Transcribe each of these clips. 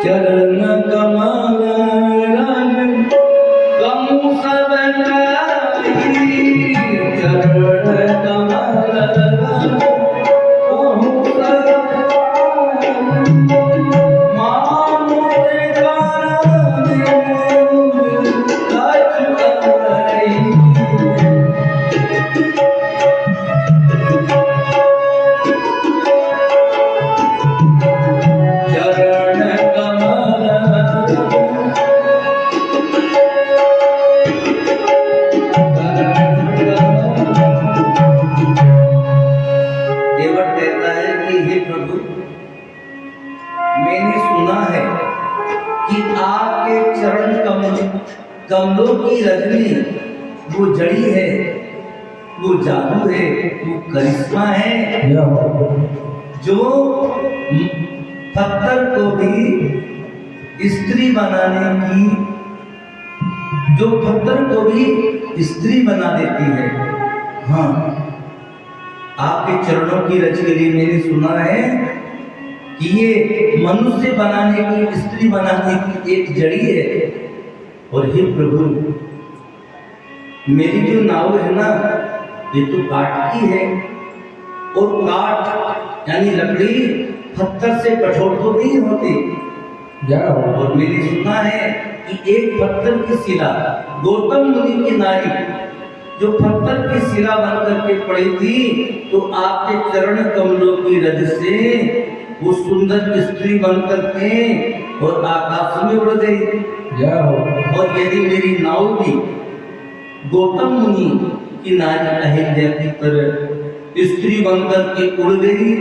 चरण कमल रंग कम सब कारी, चरण कमल रंग कम सब मानुष कारण कछुआई। मैंने सुना है कि आपके चरण कमलों की रजनी वो जड़ी है, वो जादू है, वो करिश्मा है जो पत्थर को भी स्त्री बनाने की, जो पत्थर को भी स्त्री बना देती है। हाँ, आपके चरणों की रज के लिए मैंने सुना है कि ये मनुष्य बनाने की, स्त्री बनाने की एक जड़ी है। और हे प्रभु, मेरी जो नाव है ना, ये तो काठ की है, और काठ यानी लकड़ी पत्थर से कठोर तो नहीं होती। और मैंने सुना है कि एक पत्थर की शिला, गौतम मुनि की नारी जो पत्थर की शिला बन करके पड़ी थी, तो आपके चरण कमलों की रज से वो सुंदर स्त्री बन करके और आकाश में उड़ गई। और यदि मेरी नाव भी गौतम मुनि की नारी अहिल्या की तरह स्त्री बन करके उड़ गई,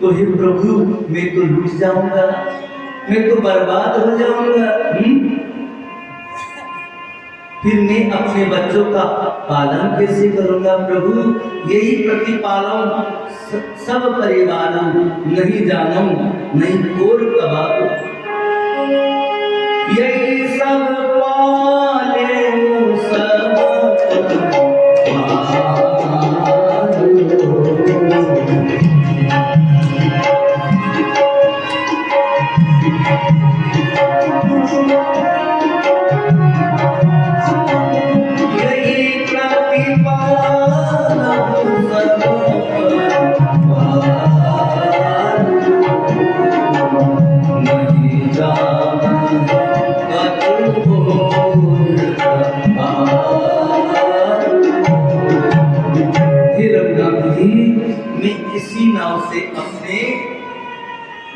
तो हे प्रभु, मैं तो लुट जाऊंगा, मैं तो बर्बाद हो जाऊंगा। फिर मैं अपने बच्चों का पालन कैसे करूंगा प्रभु? यही प्रतिपालन सब परिवार नहीं जानू, नहीं और कबाऊ, यही सब पाले सब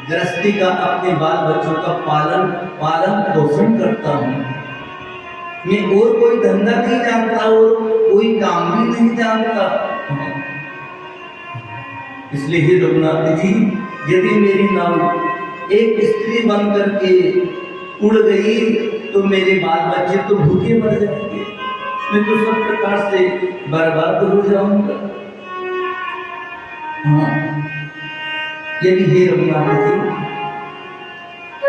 गृहस्थी का, अपने बाल बच्चों का पालन पोषण करता हूँ। मैं और कोई धंधा नहीं जानता और कोई काम भी नहीं जानता। इसलिए हे रघुनाथ जी, यदि मेरी नाव एक स्त्री बन करके उड़ गई तो मेरे बाल बच्चे तो भूखे मर जाएंगे, मैं तो सब प्रकार से बर्बाद हो जाऊंगा। हाँ, यदि हे रघुनाथ जी,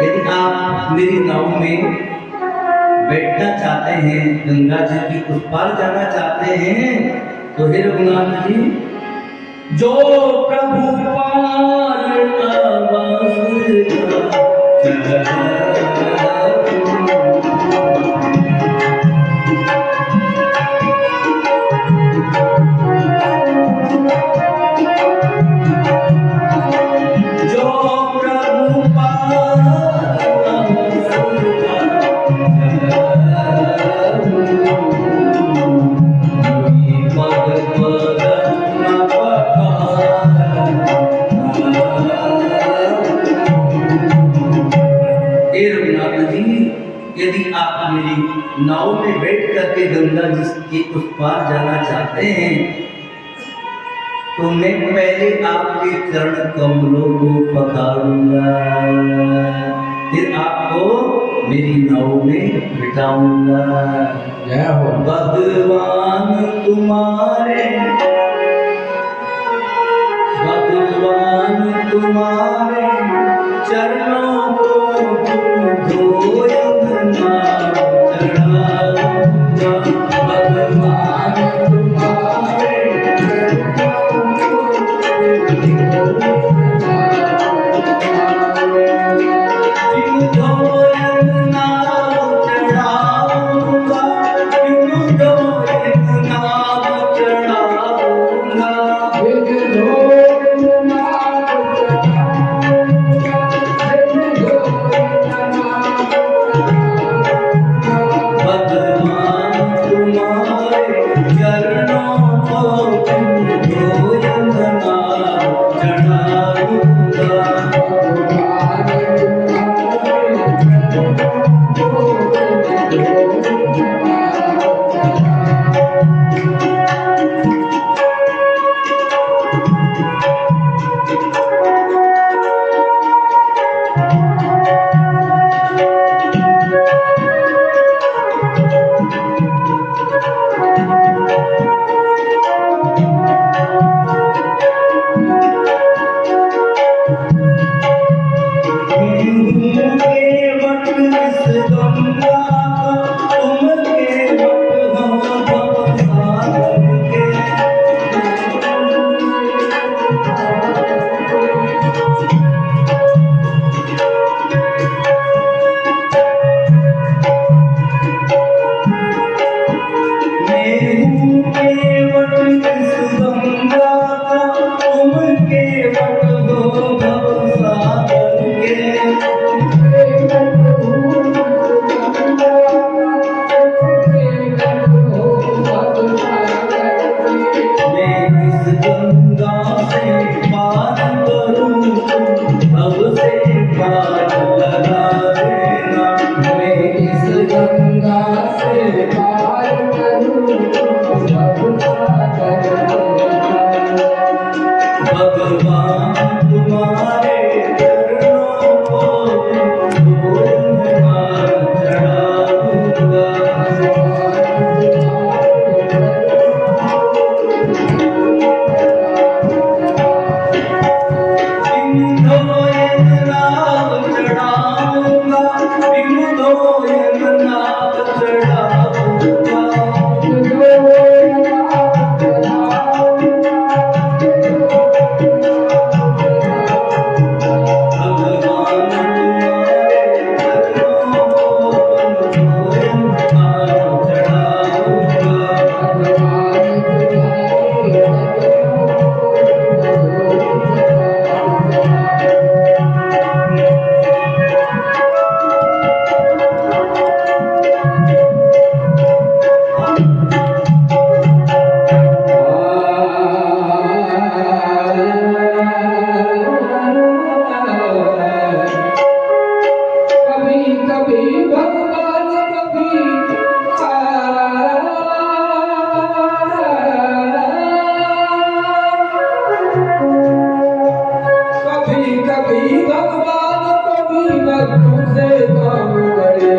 यदि आप मेरी नाव में बैठना चाहते हैं, गंगा जी की उस पार जाना चाहते हैं, तो हे रघुनाथ जी, जो प्रभु पार नाव में बैठ करके गंगा जी के उस पार जाना चाहते हैं, तो मैं पहले आपके चरण कमलों को पखारूंगा, फिर आपको मेरी नाव में बिठाऊंगा। जय हो भगवान तुम्हारे, भगवान तुम्हारे चरणों को धोया भगवान तुम्हारे कभी भगवान कभी भक्तों से काम करे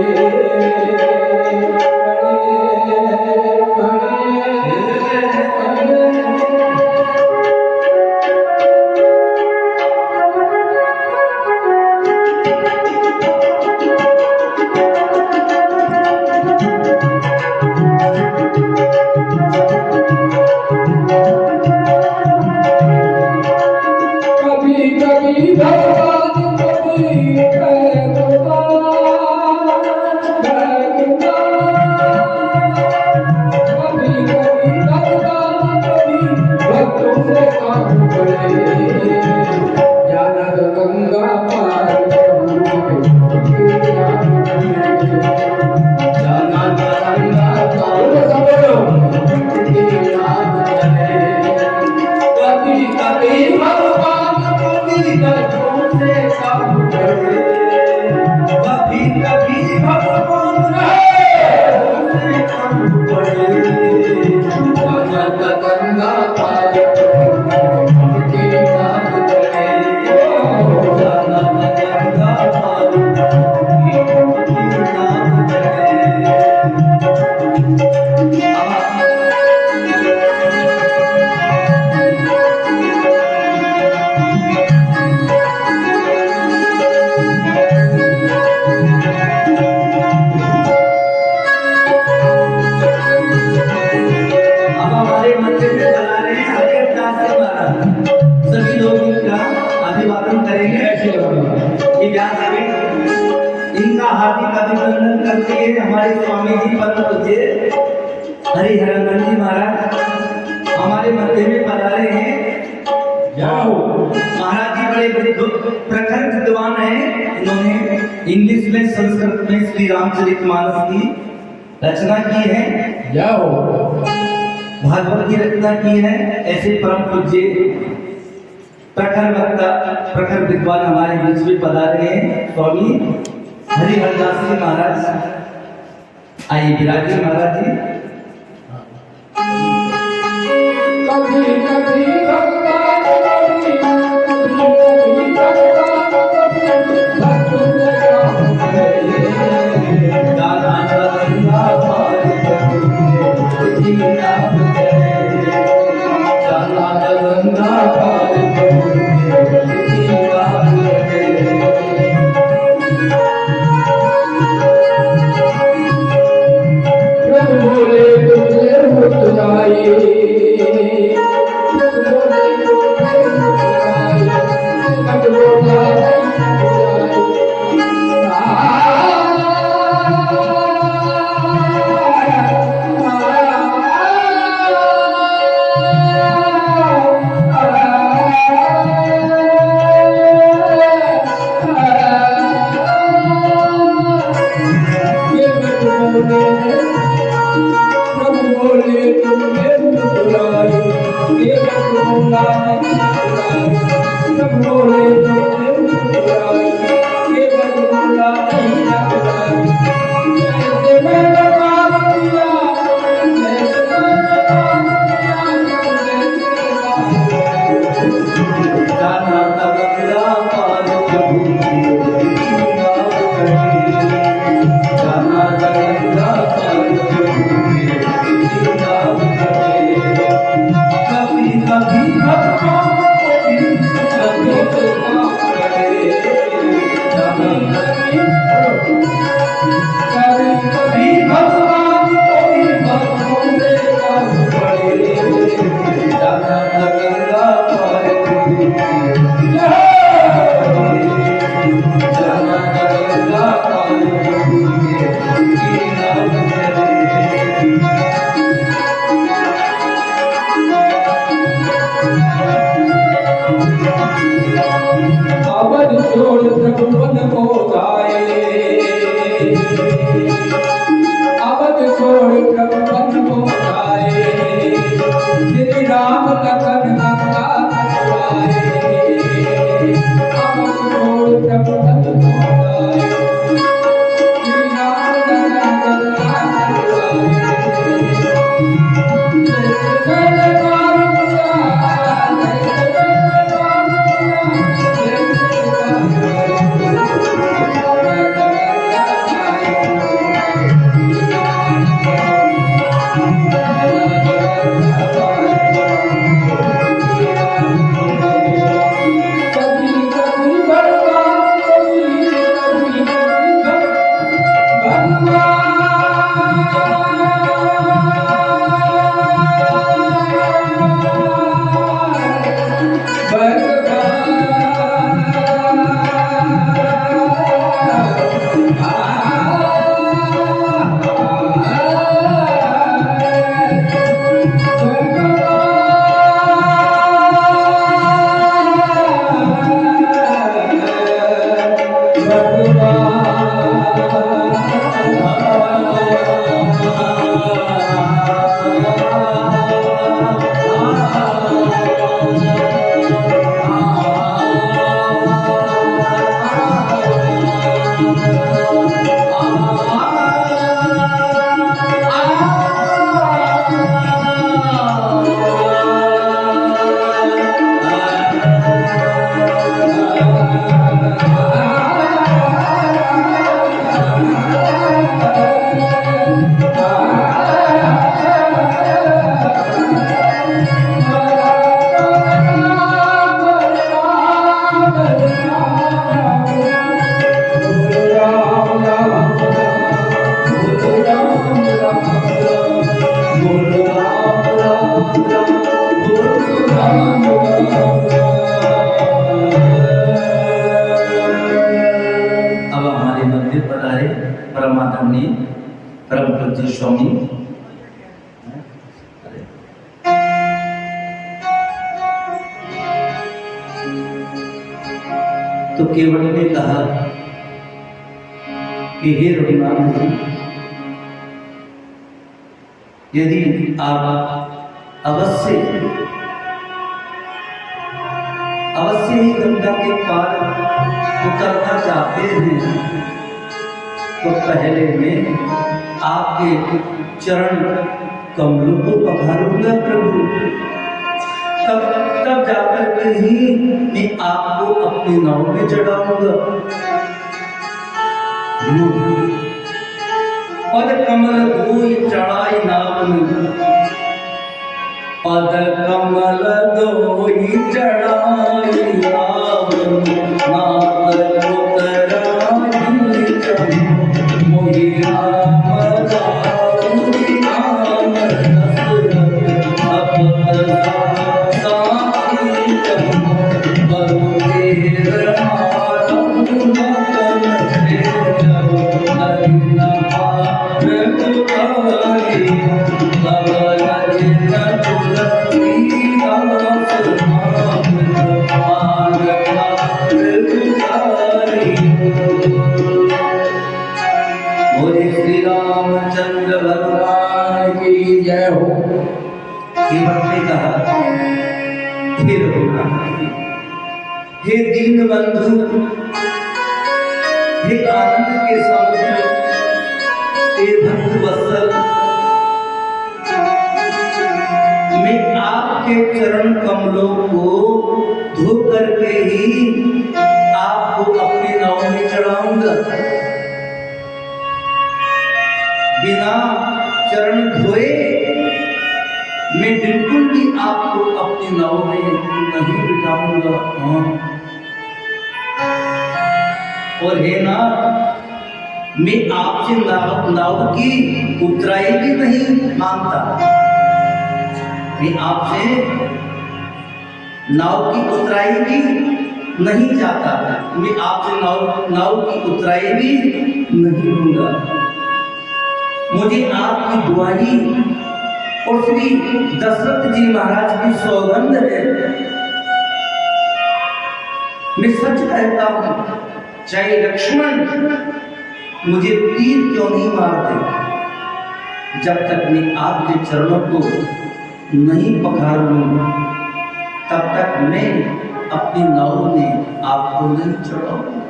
इनका हार्दिक अभिनंदन करते हैं हमारे स्वामी जी परम पूज्य हरिहरानंद जी महाराज हमारे मध्य में पधारे हैं। महाराज जी बड़े प्रखर विद्वान हैं। इन्होंने इंग्लिश में संस्कृत में श्री रामचरितमानस की रचना की है, भागवत की रचना की है। ऐसे परम पूज्य प्रखर वक्ता प्रखर विद्वान हमारे बीच में पधारे हैं स्वामी हरिहरदास जी महाराज। आइए विराजिए महाराज जी। कभी कभी अब हमारे मंदिर पर आए परमानंदीय परम पूज्य स्वामी तो केवट ने कहा कि हे रघुनाथ जी, यदि आप अवश्य ही गंगा के पार उतरना चाहते हैं तो पहले मैं आपके चरण कमलों को पखारूंगा प्रभु, तब जाकर के ही मैं आपको अपनी नाव में चढ़ाऊंगा। पद कमल धोई चढ़ाई नाव में, पद कमल धोई चढ़ाई नाव में, नाथ उतराई चढ़ो मोहि राम दाऊदी नाम दशरथ सपत साथी चढ़ो बरुदेव माधव नतन से चढ़ो नलिन पार उतारी तब ललित तुलसीदास नाम पार उतारी। बोले श्री रामचंद्र भगवान की जय हो। केवट ने कहा, हे रघुनाथ, हे दीन बंधु, हे आनंद के समुद्र, हे भक्त वत्सल, मैं आपके चरण कमलों को धो करके ही आपको अपनी नाव में चढ़ाऊंगा। बिना चरण धोए मैं बिल्कुल भी आपको अपनी नाव में नहीं बिठाऊंगा। और हे नाथ, मैं आपसे नाव की उतराई भी नहीं मांगता, मैं आपसे नाव की उतराई भी नहीं चाहता, मैं आपसे नाव की उतराई भी नहीं दूंगा। मुझे आपकी दुआई और श्री दशरथ जी महाराज की सौगंध है, मैं सच कहता हूं, चाहे लक्ष्मण मुझे तीर क्यों नहीं मारते, जब तक मैं आपके चरणों को नहीं पखार लूंगा तब तक मैं अपनी नाव में आपको नहीं चढ़ाऊंगा।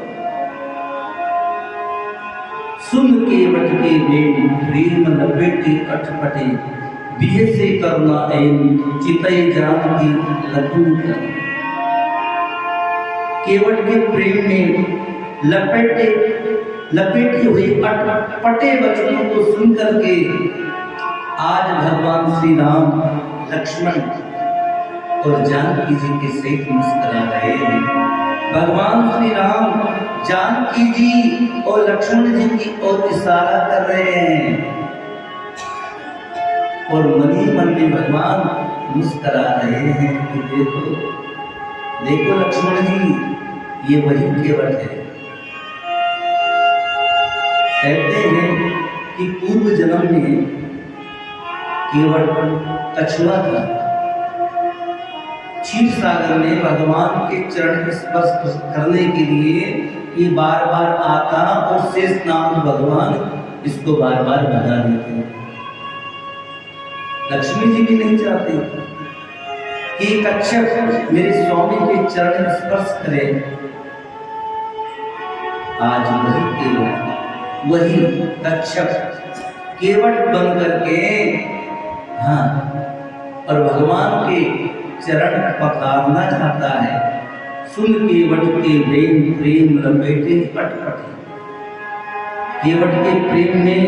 सुन केवट के बेन प्रेम लपेटे अटपटे, बिहे से करना ऐन चितई जान की लगन कर। केवट के प्रेम में लपेटे हुए अटपटे वचनों को सुन करके आज भगवान श्री राम, लक्ष्मण और जानकी जी के सहित मुस्कुरा रहे हैं। भगवान श्री राम जानकी जी और लक्ष्मण जी की ओर इशारा कर रहे हैं और मनी मन में भगवान मुस्कुरा रहे हैं कि देखो देखो लक्ष्मण जी, ये वही केवट है। कहते हैं कि पूर्व जन्म में केवट कछुआ था, क्षीर सागर में भगवान के चरण स्पर्श करने के लिए ये बार बार आता और शेषनाग भगवान इसको बार बार भगा देते। लक्ष्मी जी भी नहीं चाहते कि कच्छप मेरे स्वामी के चरण स्पर्श करे। आज वही कच्छप केवट बन करके और भगवान के चरण पखारना चाहता है, सुन केवट के प्रेम प्रेम लपेटे अटपटे। केवट के प्रेम में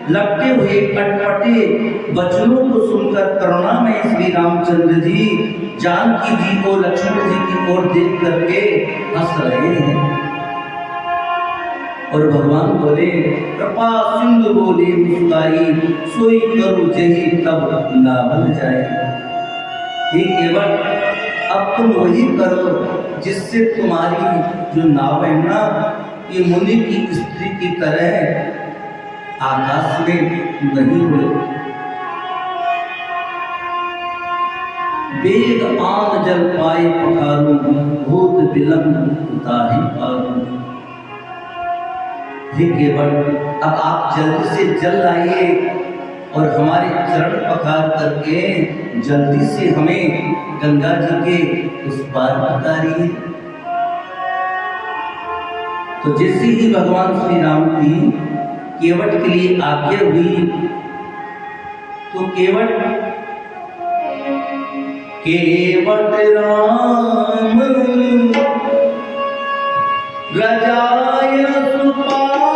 लपटे हुए अटपटे वचनों को सुनकर करुणामय श्री रामचंद्र जी जानकी जी को लक्ष्मण जी की ओर देख करके हंस रहे हैं। और भगवान बोले कृपा सिंधु बोले मुस्काई, सोई करो जही तब नावल जाए। हे केवट, अब तुम वही करो जिससे तुम्हारी जो नाव है ना, ये मुनि की स्त्री की तरह आकाश में नहीं उड़े। वेग आन जल पाए पखारू, भूत विलंब उतारी पारू। हे केवट, अब आप जल्दी से जल लाइए और हमारे चरण पखार करके जल्दी से हमें गंगा जी के उस पार उतारिए। तो जैसे ही भगवान श्री राम की केवट के लिए आज्ञा हुई, तो केवट राम रजाय सुपावा,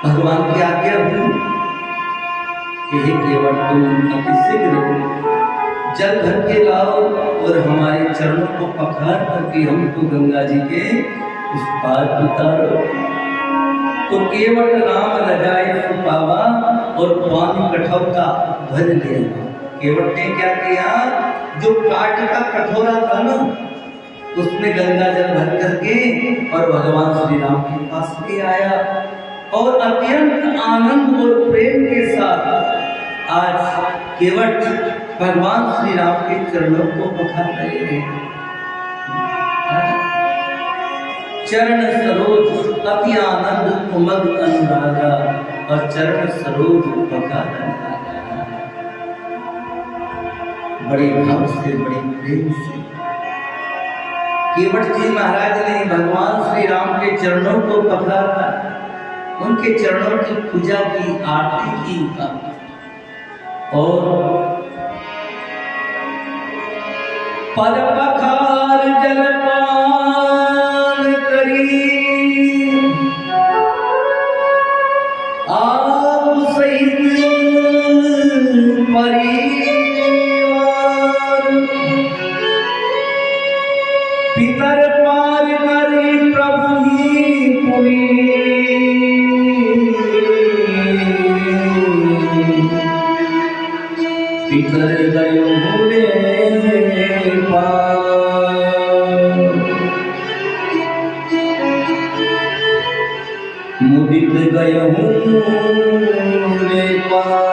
भगवान की आज्ञा हुई कि हे केवट, तुम अति शीघ्र जल भर के लाओ और हमारे चरणों को पखार करके हमको गंगा जी के उस पार उतारो। तो केवट राम लगाए सुपावा और पानी कठौता भर लिया। केवट ने क्या किया, जो काट का कठोरा था ना, उसमें गंगा जल भर करके और भगवान श्री राम के पास ले आया और अत्यंत आनंद और प्रेम के साथ आज केवट भगवान श्री राम के चरणों को पखार रहे हैं। चरण सरोज अति आनंद उमग अनुरागा, और चरण सरोज पखार बड़े भाव से, बड़े प्रेम से केवट जी महाराज ने भगवान श्री राम के चरणों को पखारा, उनके चरणों की पूजा की, आरती की और पद पखार जलपान करी, आप सहित परिवार पितर पार करी प्रभु ही पुरी। पितर गयो रे पार, मुदित गयो रे पार।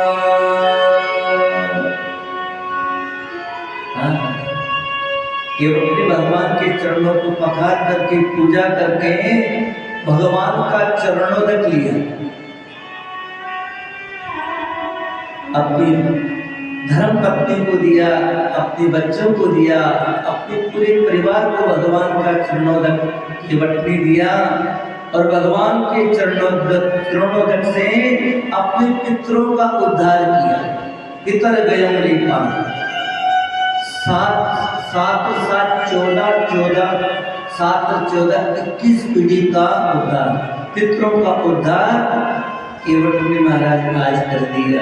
केवल अपने भगवान के चरणों को पखार करके पूजा करके भगवान का चरणोदक लिया, अपनी धर्म पत्नी को दिया, अपने बच्चों को दिया, अपने पूरे परिवार को भगवान का चरणोदक केवट ने दिया और भगवान के चरणोदक से अपने पितरों का उद्धार किया। पितर गयो रे पार, 21 पीढ़ी का उद्धार, पितरों का उद्धार केवट ने महाराज आज कर दिया।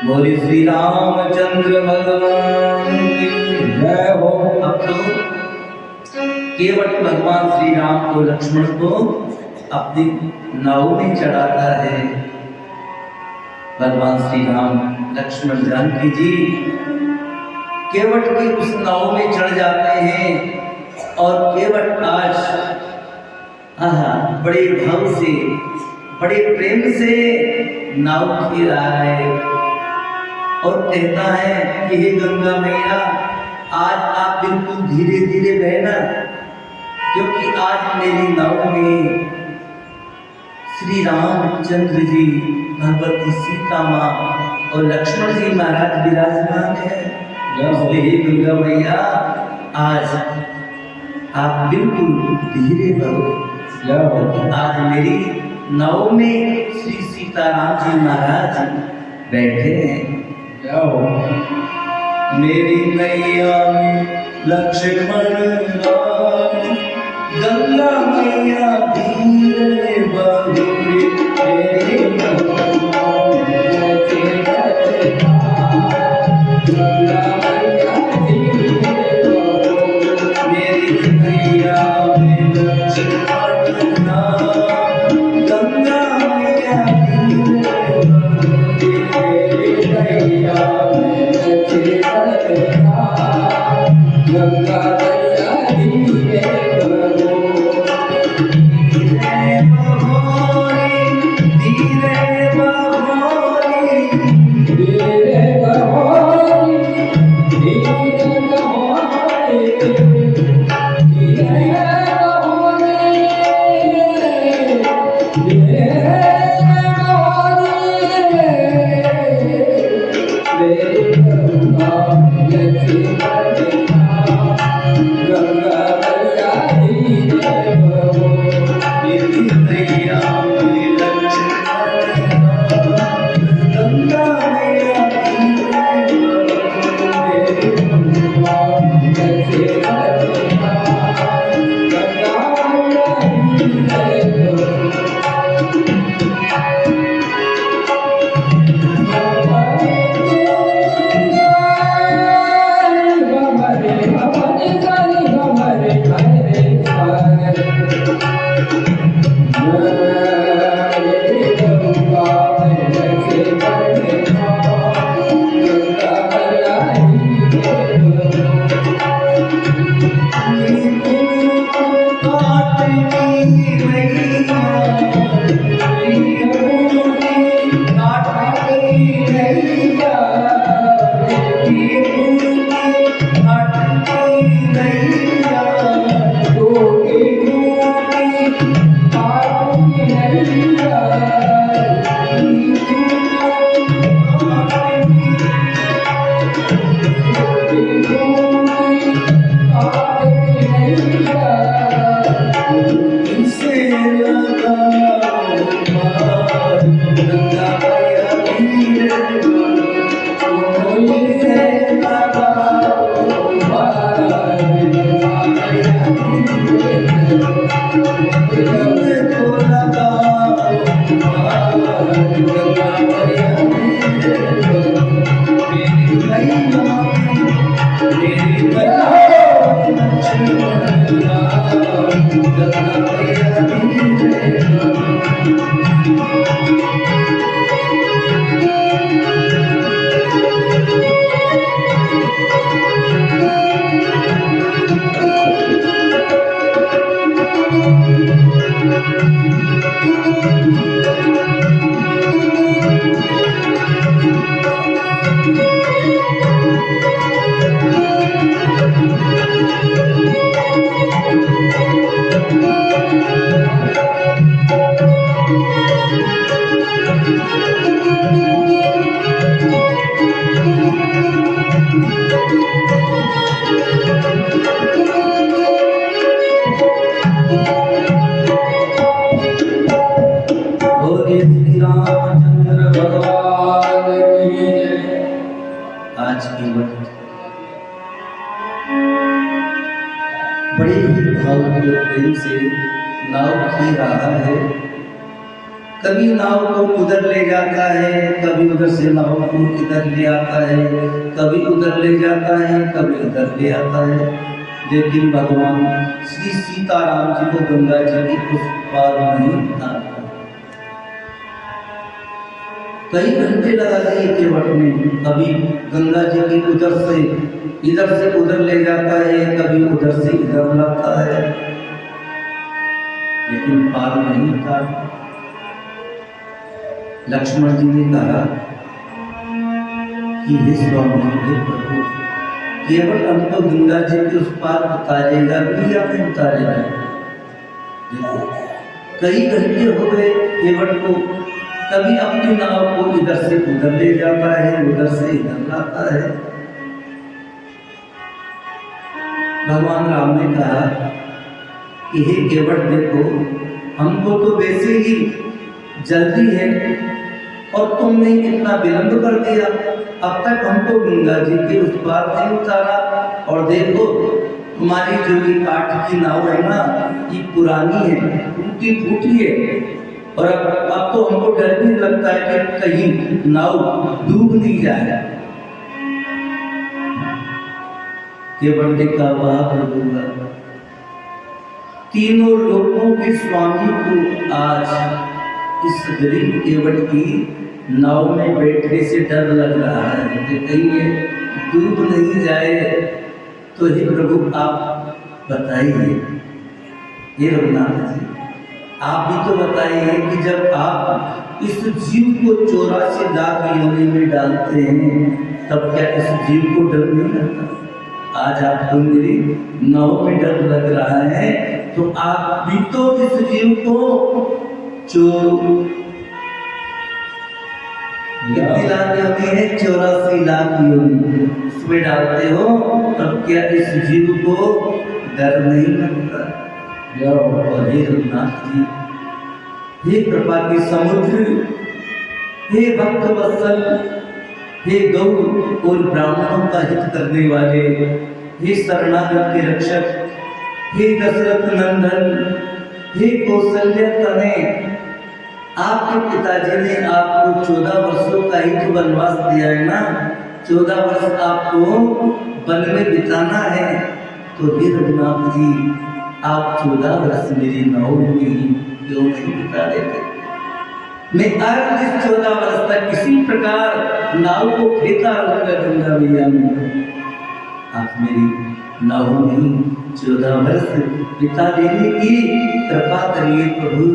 बोले श्री रामचंद्र भगवान की जय हो। अब तो केवट भगवान श्री राम को लक्ष्मण को अपनी नाव में चढ़ाता है। भगवान श्री राम लक्ष्मण जानकी जी केवट की उस नाव में चढ़ जाते हैं और केवट आज बड़े भाव से बड़े प्रेम से नाव खींच रहा है और कहता है कि हे गंगा मैया, आज आप बिल्कुल धीरे धीरे बहना, क्योंकि आज मेरी नाव में श्री रामचंद्र जी, भगवती सीता माँ और लक्ष्मण जी महाराज विराजमान है। हे गंगा मैया, आज आप बिल्कुल धीरे बहो, आज मेरी नाव में श्री सीताराम जी महाराज बैठे हैं। मेरी नैया में लक्ष्मण राम, गंगा मैया धीरे बहो, मेरी महाराज केवट बड़े ही भाव और प्रेम से नाव खी रहा है। कभी नाव को उधर ले जाता है, कभी उधर से नाव को इधर ले आता है, कभी उधर ले जाता है, कभी इधर ले आता है। लेकिन भगवान श्री सीताराम जी को गंगा जी की उस पार नहीं उतारता। कई घंटे लगा दिए केवट ने, कभी गंगा जी की उधर से उधर ले जाता है, कभी उधर से इधर लाता है, लेकिन पार नहीं उतारता। लक्ष्मण जी ने कहा कि हे स्वामी, हे प्रभु, केवट हमको गंगा जी के उस पार उतारेगा भी या नहीं उतारेगा? कई घंटे हो गए केवट को, कभी अपनी नाव को इधर से उधर ले जाता है, उधर से इधर लाता है। भगवान राम ने कहा कि हे केवट, देखो हमको तो वैसे ही जल्दी है और तुमने इतना विलंब कर दिया, अब तक हमको गंगा जी के उस पार नहीं उतारा। और देखो तुम्हारी जो ये काठ की नाव है ना, ये पुरानी है, टूटी फूटी है, और अब तो हमको डर भी लगता है कि कहीं नाव डूब नहीं जाए। केवट ने कहा, वाह प्रभु, तीनों लोगों के स्वामी को आज इस गरीब केवट की नाव में बैठने से डर लग रहा है कि कहीं ये डूब नहीं जाए। तो हे प्रभु आप बताइए, हे रघुनाथ जी, आप भी तो बताइए कि जब आप इस जीव को 84 लाख योनि में डालते हैं, तब क्या इस जीव को डर नहीं लगता? आज आपको मेरी नाव में डर लग रहा है, तो आप भी तो इस जीव को कितनी लाख योनि है? 84 लाख योनि उसमें डालते हो, तब क्या इस जीव को डर नहीं लगता? और हे रघुनाथ जी, हे कृपा के समुद्र, हे भक्त वत्सल, हे गौ और ब्राह्मणों का हित करने वाले, हे शरणागत के रक्षक, हे दशरथ नंदन, हे कौशल्य तनय, आपके पिताजी ने आपको 14 वर्षों का ही तो वनवास दिया है ना, 14 वर्ष आपको वन में बिताना है। तो हे रघुनाथ जी, आप 14 वर्ष मेरी नाव में क्यों नहीं बिता देते? मैं इस 14 वर्ष तक किसी प्रकार नाव को खेता रहूंगा गंगा मैया में। आप मेरी नाव में 14 वर्ष बिता देने की कृपा करिए प्रभु।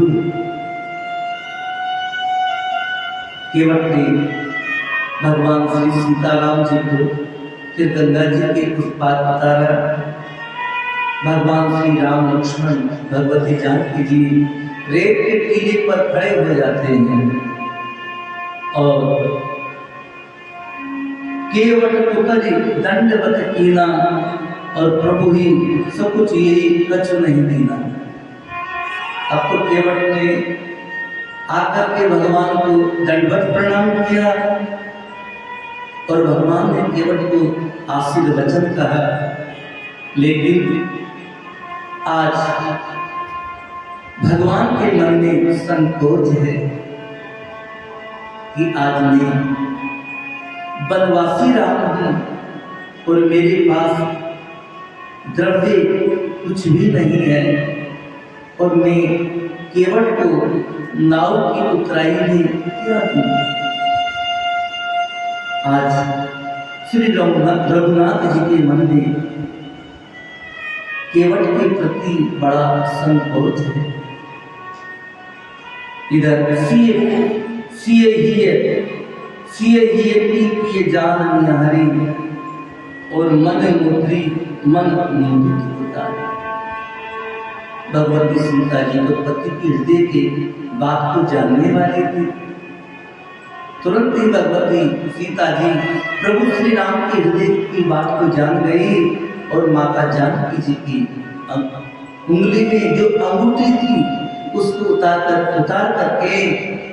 केवट ने भगवान श्री सीताराम जी को फिर गंगा जी के उस पार उतारा। भगवान श्री राम, लक्ष्मण, भगवती जानकी जी रेत के टीले पर खड़े हो जाते हैं और केवट उतरी दंडवत कीना, और प्रभु ही सब कुछ यही कछु नहीं दीना। अब तो केवट ने आकर के भगवान को दंडवत प्रणाम किया और भगवान ने केवट को आशीर्वचन कहा। लेकिन आज भगवान के मन में संकोच है कि आज मैं वनवासी राम हूं और मेरे पास द्रव्य कुछ भी नहीं है, और मैं केवट को नाव की उतराई में क्या दूं? आज श्री रघुनाथ जी के मन में केवट के प्रति बड़ा संकोच है। इधर सिए ही पिए जान निहारी, और मन मुदित उतारी। भगवती सीता जी तो पति के हृदय के बात को जानने वाली थी। तुरंत ही भगवती सीता जी प्रभु श्री राम के हृदय की बात को जान गई, और माता जानकी जी की उंगली में जो अंगूठी थी उसको उतार करके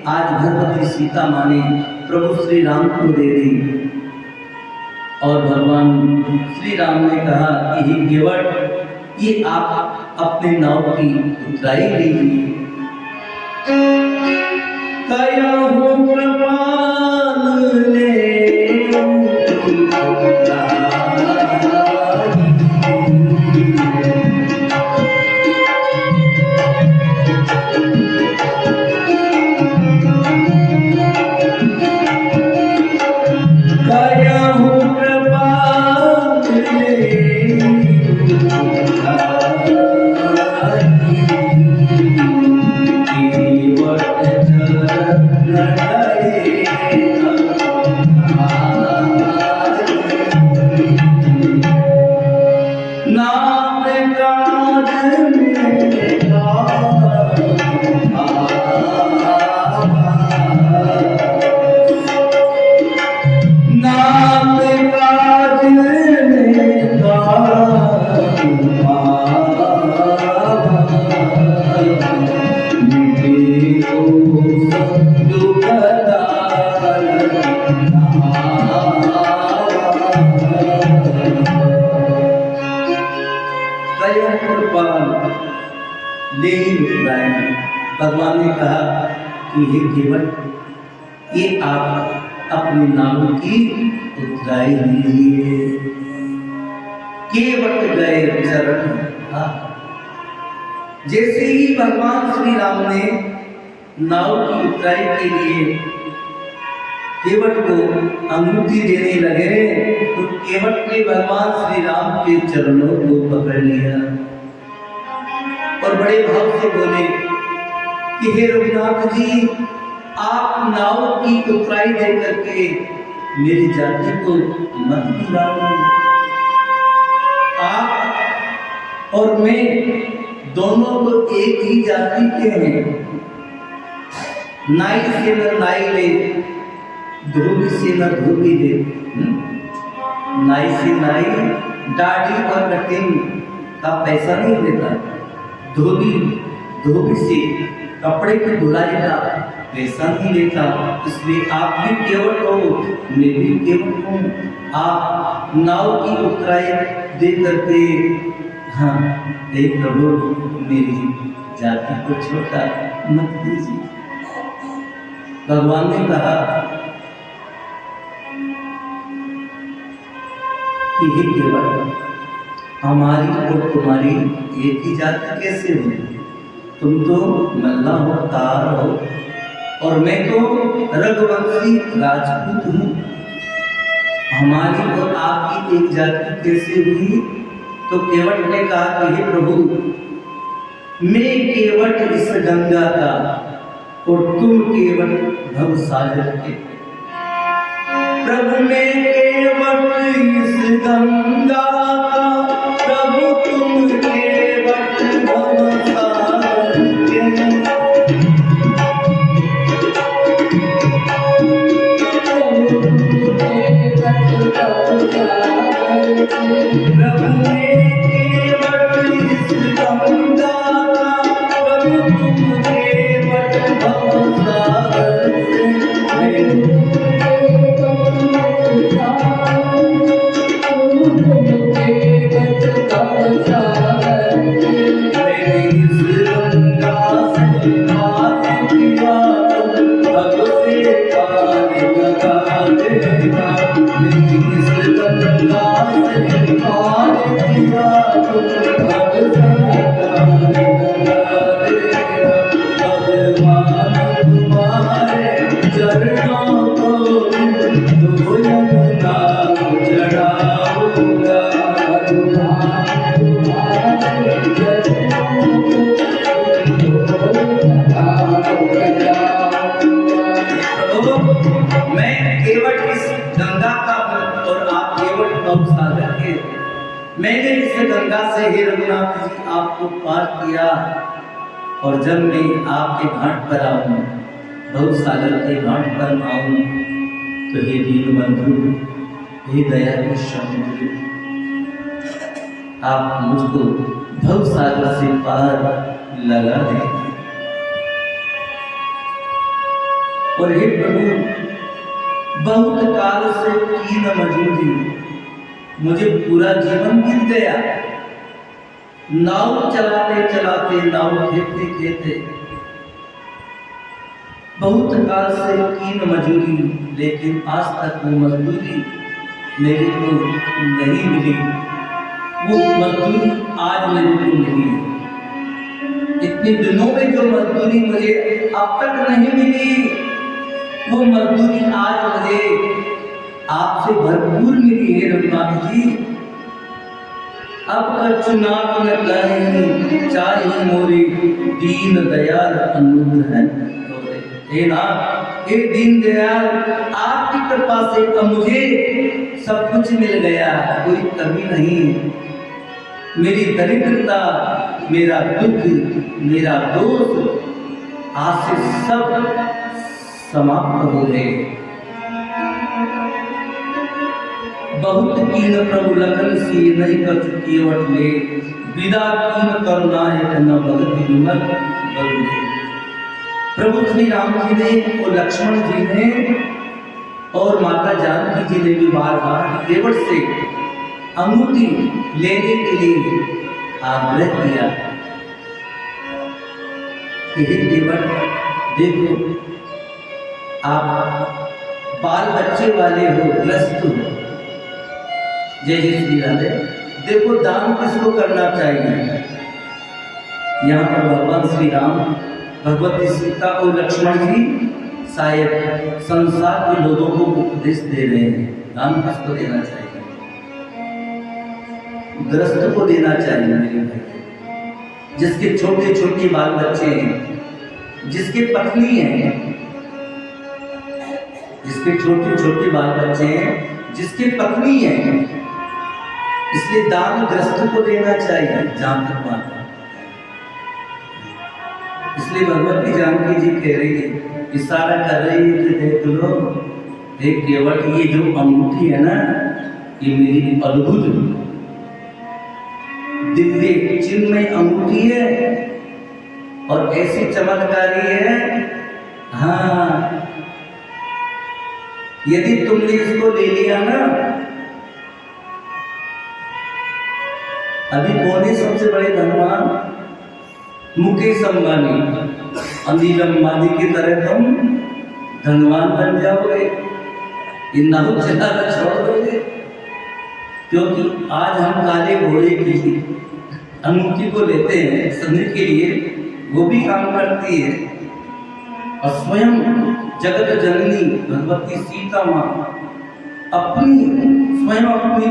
आज भगवती सीता माँ ने प्रभु श्री राम को दे दी। और भगवान श्री राम ने कहा कि हे केवट, ये आप अपने नाव की उतराई लीजिए। कयहु कृपाल ले उतराई। भगवान ने कहा कि हे केवट, ये आप अपने नाम की उतराई लीजिए। केवट गए चरण। जैसे ही भगवान श्री राम ने नाव की उतराई के लिए केवट को अंगूठी देने लगे तो केवट ने भगवान श्री राम के चरणों को पकड़ लिया और बड़े भाव से बोले कि हे रघुनाथ जी, आप नाव की उतराई दे करके मेरी जाति को मत गिराओ। आप और मैं दोनों तो एक ही जाति के हैं। नाई से न नाई ले, धोबी से न धोबी ले। नाई से नाई दाढ़ी और कटिंग का पैसा नहीं देता, धोबी से कपड़े की धुलाई का पैसा नहीं लेता। इसलिए आप भी केवट हो, मैं भी केवट हूँ। आप नाव की उतराई दे करके हाँ हे प्रभु, मेरी जाति को छोटा मत कीजिए। भगवान ने कहा कि हे केवट, हमारी और तुम्हारी एक ही जाति कैसे हुई? तुम तो मल्ला हो, तार हो, और मैं तो रघुवंशी राजपूत हूँ। हमारी और आपकी एक जाति कैसे हुई? तो केवट ने कहा कि हे प्रभु, मैं केवट इस गंगा का और तुम केवट भवसागर के। प्रभु मैं केवट इस गंगा का, प्रभु तुम केवट भवसागर के। प्रभु मैं केवट इस गंगा का, प्रभु तुम केवट भवसागर के। मैंने इस गंगा से हे रघुनाथ जी आपको पार किया, और जब मैं आपके घाट पर आऊं, भवसागर के घाट पर आऊं, तो हे दीनबंधु, हे दया के समुद्र, आप मुझको भवसागर से पार लगा दें। और हे प्रभु, बहुत काल से कीन मजूरी मुझे पूरा जीवन बीत गया, नाव चलाते चलाते, नाव खेते खेते, बहुत काल से कीन मजूरी, लेकिन आज तक वो मजदूरी मेरे को नहीं मिली। वो मजदूरी आज मेरे को नहीं है। इतने दिनों में जो मजदूरी मुझे अब तक नहीं मिली, वो मजदूरी आज मुझे आपसे भरपूर मिली है रघुनाथ जी। अब कर चुनाव न कहीं, चाहे मोरे दीन दयाल अनुग्रह है। हे नाथ, हे दीन दयाल, आपकी कृपा से तो मुझे सब कुछ मिल गया, कोई कमी नहीं। मेरी दरिद्रता, मेरा दुख, मेरा दोष आज से सब समाप्त हो गए। बहुत कीन प्रभु लखन सी, नहीं कर चुकी वटले, विदा कीन करुणा एक न भगत विमल बलुले। प्रभु श्री राम जी ने और लक्ष्मण जी ने और माता जानकी जी ने भी बार बार केवट से अंगूठी लेने के लिए आग्रह किया। केवट देखो, आप बाल बच्चे वाले हो, ग्रस्त हो। जय जय श्री राधे। देखो दान किसको करना चाहिए। यहाँ पर भगवान श्री राम, भगवती सीता और लक्ष्मण जी शायद संसार के लोगों को उपदेश दे रहे हैं। दान किसको देना चाहिए? ग्रस्त को देना चाहिए मेरे भाई, जिसके छोटे छोटे बाल बच्चे हैं, जिसके पत्नी है, जिसके छोटे छोटे बाल बच्चे हैं, जिसके पत्नी है, इसलिए दान ग्रस्त को देना चाहिए। जहां तक बात, इसलिए भगवती जानकी जी कह रही है, इशारा कर रही है कि देख लो, देख केवट, ये जो अंगूठी है ना, ये मेरी अद्भुत दिव्य चिन्मय अंगूठी है और ऐसी चमत्कारी है। हाँ, यदि तुमने इसको ले लिया ना, अभी कौन है सबसे बड़े धनवान? मुकेश अंबानी, अनिल अंबानी की तरह तुम धनवान बन जाओगे। इन नाम चलाना छोड़ दोगे, क्योंकि आज हम काले घोड़े की अंगूठी को लेते हैं सभी के लिए, वो भी काम करती है। और स्वयं जगत जननी भगवती सीता माँ अपनी स्वयं अपनी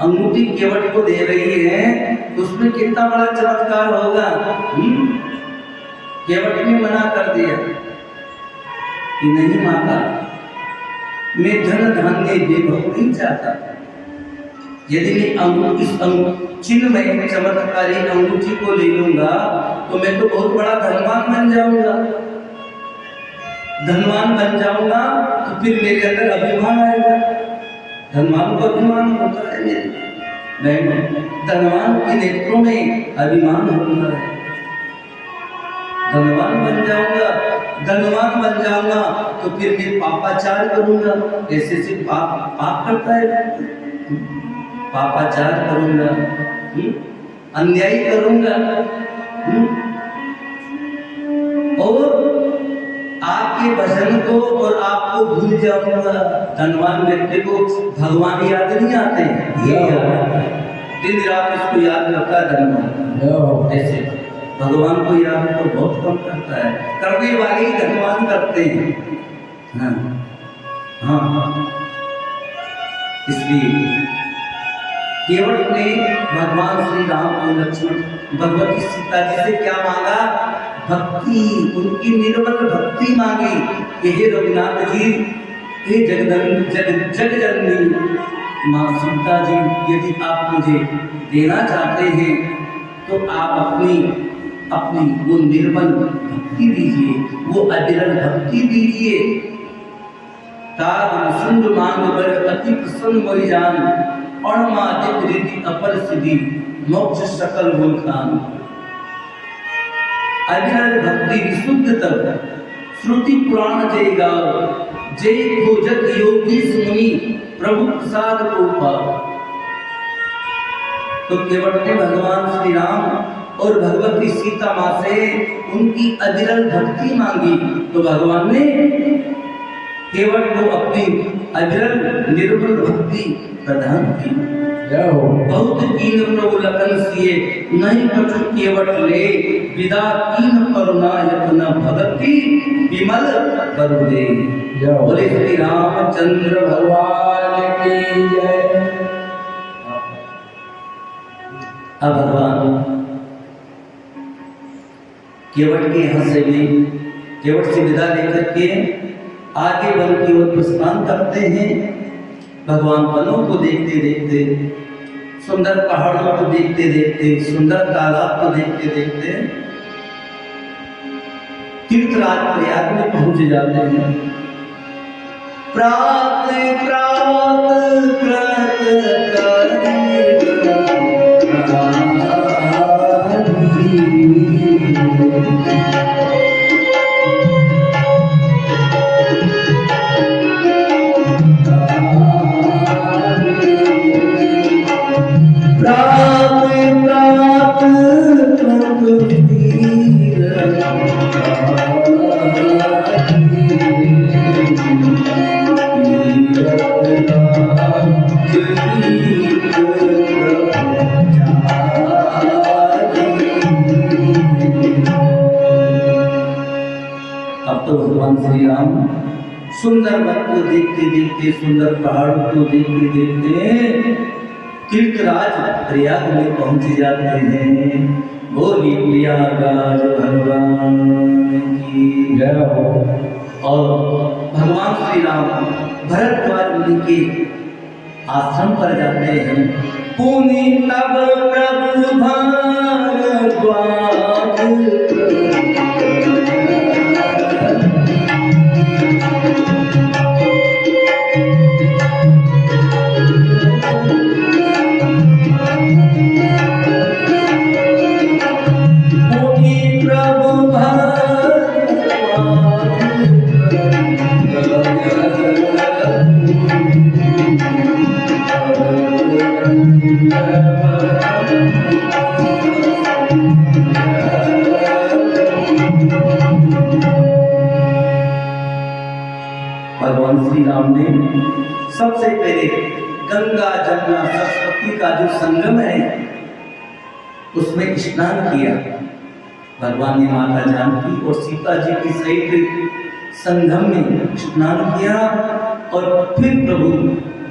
अंगूठी केवट को दे रही है, तो उसमें कितना बड़ा चमत्कार होगा। केवट ने मना कर दिया कि नहीं माता, मैं धन धान्य वैभव नहीं चाहता। यदि मैं इस चिन्हमय चमत्कारी अंगूठी को ले लूंगा तो मैं तो बहुत बड़ा धनवान बन जाऊंगा। धनवान बन जाऊंगा तो फिर मेरे अंदर अभिमान आएगा। धनवान को अभिमान होता है मेरे, धनवान के नेत्रों में अभिमान होता है। धनवान बन जाऊंगा, धनवान बन जाऊंगा तो फिर मैं पापाचार करूंगा। ऐसे से पाप करता है, पापाचार करूंगा, अन्याय करूंगा, और आपके भजन को और आपको भूल जाऊंगा। धनवान व्यक्ति को भगवान याद नहीं आते, ये दिन रात इसको याद करता है धनवान। ऐसे भगवान को याद तो बहुत कम करता है, करने वाले ही धनवान करते हैं। हाँ, इसलिए केवट ने भगवान श्री राम और लक्ष्मण भगवती सीता जी से क्या मांगा? भक्ति, उनकी निर्मल भक्ति मांगी कि हे रघुनाथ जी, हे जग जननी माँ सीता जी, यदि आप मुझे देना चाहते हैं तो आप अपनी वो निर्मल भक्ति दीजिए, वो अविरल भक्ति दीजिए। ताग सुंद मांग बर अति प्रसन्न मोहि जान, अणमादित रिद्धि अपर सिद्धि मोक्ष सकल मूलखान। अविरल भक्ति विशुद्ध तब श्रुति पुराण जय गाओ, जय खोजत योगी मुनि प्रभु प्रसाद को पाओ। तो केवट ने भगवान श्री राम और भगवती सीता माँ से उनकी अविरल भक्ति मांगी, तो भगवान ने केवट को अपनी अविरल निर्मल भक्ति प्रदान की। बहुत कीन प्रभु लखन सिए, नहीं कछु केवट ले, विदा कीन करुणा यत्न भगति विमल करु दे। बोले श्री रामचंद्र भगवान की जय। अब भगवान केवट के यहाँ से भी केवट से विदा लेकर के आगे वन की ओर प्रस्थान करते हैं। भगवान वनों को देखते देखते, सुंदर पहाड़ों को देखते देखते, सुंदर तालाब को देखते देखते तीर्थराज प्रयाग में पहुंच जाते हैं। प्रात प्रात प्रात श्री राम सुंदर वन को देखते देखते, सुंदर पहाड़ों को देखते देखते तीर्थराज प्रयाग में पहुंच जाते हैं। बोली प्रयागराज भगवान की जय हो। और भगवान श्री राम भरद्वाज मुनि के आश्रम पर जाते हैं। पुनि तब प्रभु भारद्वाज भगवान श्री राम ने सबसे पहले गंगा जमुना सरस्वती का जो संगम है उसमें स्नान किया। भगवान ने माता जानकी और सीता जी की सहित संगम में स्नान किया और फिर प्रभु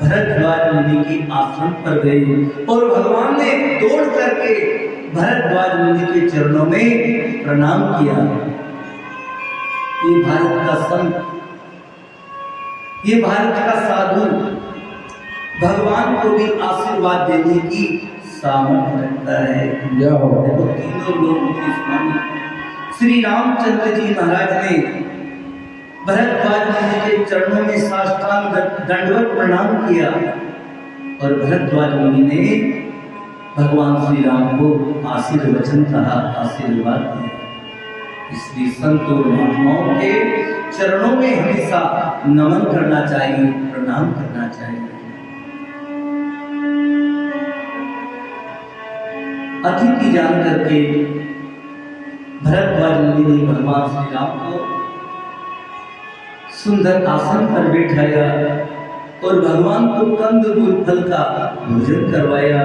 भरद्वाज मुनि के आश्रम पर गए और भगवान ने दौड़ करके भरद्वाज मुनि के चरणों में प्रणाम किया। ये भारत का संत, ये भारत का साधु भगवान को भी आशीर्वाद देने की सामर्थ्य रखता है। देखो तीनों लोगों के स्वामी श्री रामचंद्र जी महाराज ने भरद्वाज मुनि के चरणों में साष्टांग दंडवत प्रणाम किया और भरद्वाज मुनि ने भगवान श्री राम को आशीर्वचन कहा, आशीर्वाद दिया। इसलिए संत और महात्माओं के चरणों में हमेशा नमन करना चाहिए, प्रणाम करना चाहिए। अतिथि जान करके भरद्वाज मुनि ने भगवान श्री राम को सुंदर आसन पर बैठाया और भगवान को कंद फल का भोजन करवाया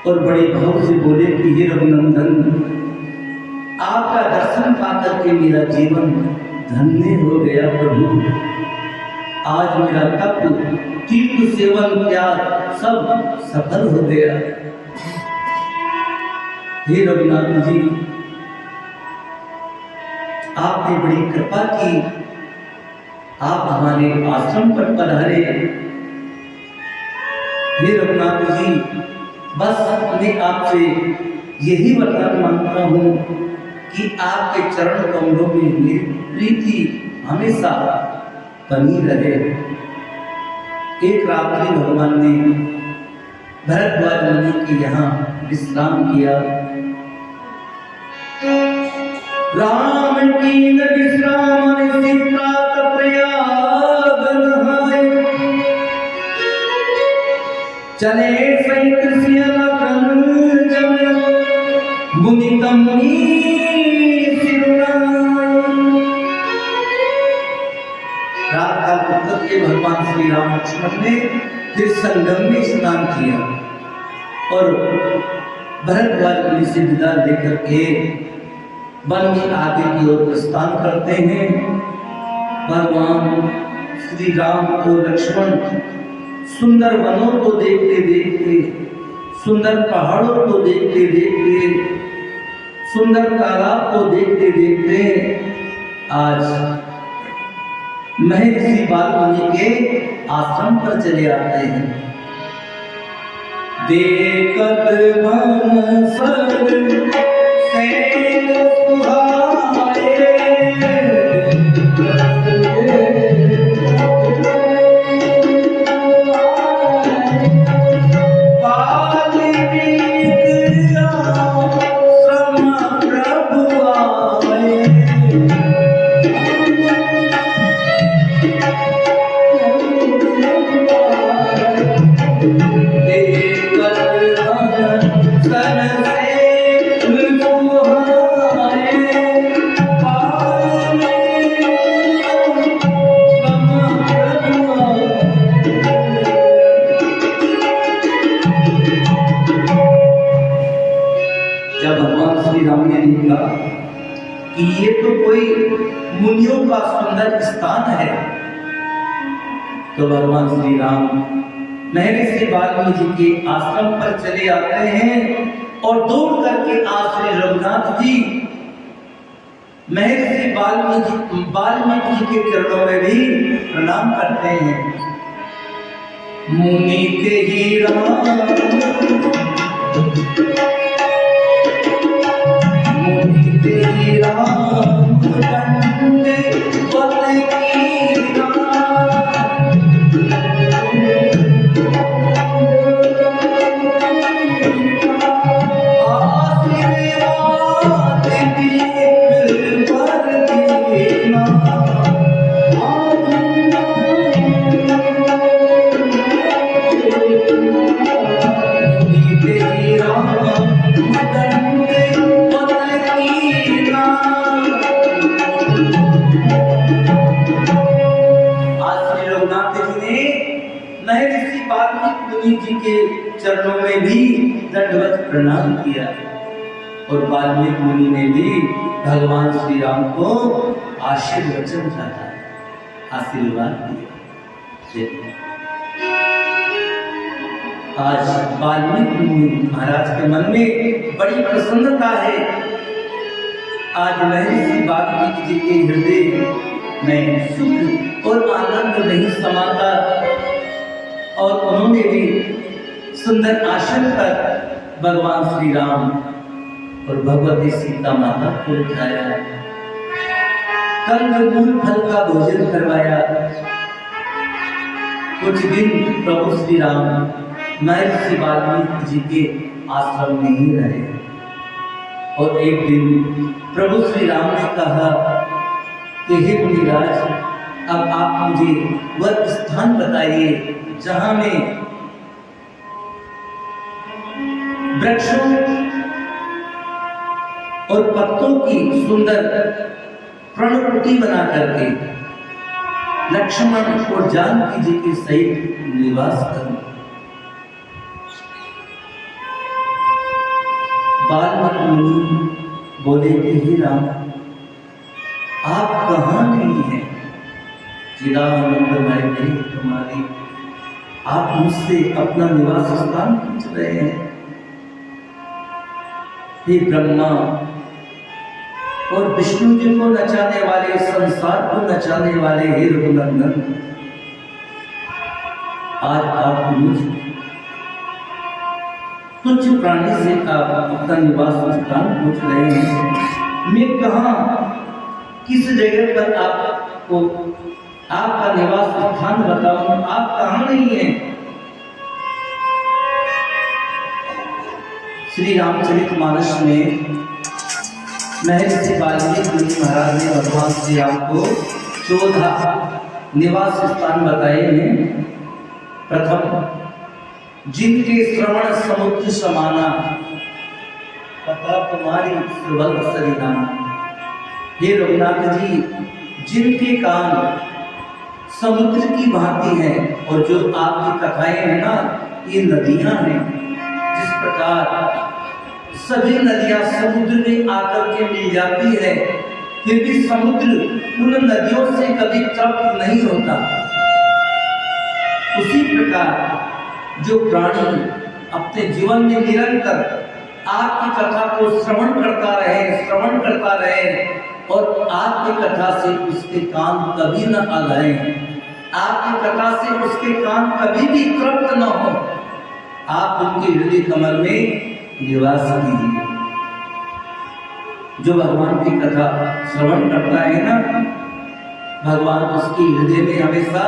और बड़े भाव से बोले कि हे रघुनंदन, आपका दर्शन पाकर के मेरा जीवन धन्य हो गया प्रभु। आज मेरा तप, तीर्थ सेवन, त्याग सब सफल हो गया। हे रघुनाथ जी, आपने बड़ी कृपा की, आप हमारे आश्रम पर पधारे। हे रघुनाथ जी, बस मैं आपसे यही वरदान मांगता हूँ कि आपके चरण कमलों में मेरी प्रीति हमेशा बनी रहे। एक रात्रि भगवान ने भरद्वाज मुनि के यहाँ विश्राम किया। राम की विश्राम से प्रात प्रयाग नहाए, चले सहित सियालकन जब मुनि तमुनि रात काल उतर के भगवान श्री राम लक्ष्मण ने फिर संगम में स्नान किया और भरद्वाज मुनि से विदा लेकर के वन में आगे की ओर प्रस्थान करते हैं। भगवान श्री राम और लक्ष्मण सुंदर वनों को देखते देखते, सुंदर पहाड़ों को देखते देखते, सुंदर तालाब को देखते देखते आज महर्षि वाल्मीकि के आश्रम पर चले आते हैं। देखत मन सर सेन सुहाए, कि ये तो कोई मुनियों का सुंदर स्थान है, तो भगवान श्री राम महर्षि वाल्मीकि के आश्रम पर चले आते हैं और दौड़ करके श्री रघुनाथ जी महर्षि वाल्मीकि के चरणों में भी प्रणाम करते हैं। मुनि के ही राम तेरी राम बंदे जी के चरणों में भी दंडवत प्रणाम किया और वाल्मीकि मुनि ने भी भगवान श्री राम को आशीर्वचन कहा, आशीर्वाद दिया। आज वाल्मीकि मुनि महाराज के मन में बड़ी प्रसन्नता है। आज महर्षि वाल्मीकि जी के हृदय में सुख और आनंद नहीं समाता और उन्होंने भी सुंदर आसन पर भगवान श्री राम और भगवती सीता माता को उठाया, कंदमूल फल का भोजन करवाया। कुछ दिन प्रभु श्री राम महर्षि वाल्मीकि जी के आश्रम में ही रहे और एक दिन प्रभु श्री राम ने कहा कि हे मुनिराज, अब आप मुझे वह स्थान बताइए जहां में वृक्षों और पत्तों की सुंदर प्रणकुटी बना करके लक्ष्मण और जानकी जी के सहित निवास करूं। वाल्मीकि मुनि बोले कि हे राम, आप कहाँ नहीं हैं? चिदानंदमय नहीं तुम्हारी, आप मुझसे अपना निवास स्थान पूछ रहे हैं। हे ब्रह्मा और विष्णु जी को नचाने वाले, संसार को नचाने वाले हे रघुनंदन, आज आप मुझ तुच्छ प्राणी से आप अपना निवास स्थान पूछ रहे हैं। मैं कहाँ, किस जगह पर आपको आपका निवास स्थान बताऊं? आप कहाँ नहीं हैं? श्री रामचरितमानस में महर्षि वाल्मीकि महाराज ने भगवान श्री राम को 14 निवास स्थान बताए हैं। प्रथम जिनके श्रवण समुद्र समाना, कथा तुम्हारी सुबह सरिनाना। हे रघुनाथ जी, जिनके कान समुद्र की भांति है और जो आपकी कथाएं हैं ना, ये नदियां हैं। जिस प्रकार सभी नदियां समुद्र में आकर के मिल जाती है, फिर भी समुद्र उन नदियों से कभी तृप्त नहीं होता, उसी प्रकार जो प्राणी अपने जीवन में निरंतर आपकी कथा को श्रवण करता रहे और आपकी कथा से उसके कान कभी न आलाए, आपकी कथा से उसके कान कभी भी तृप्त न हो, आप उनके हृदय कमल में निवास कीजिए। जो भगवान की कथा श्रवण करता है ना, भगवान उसके हृदय में हमेशा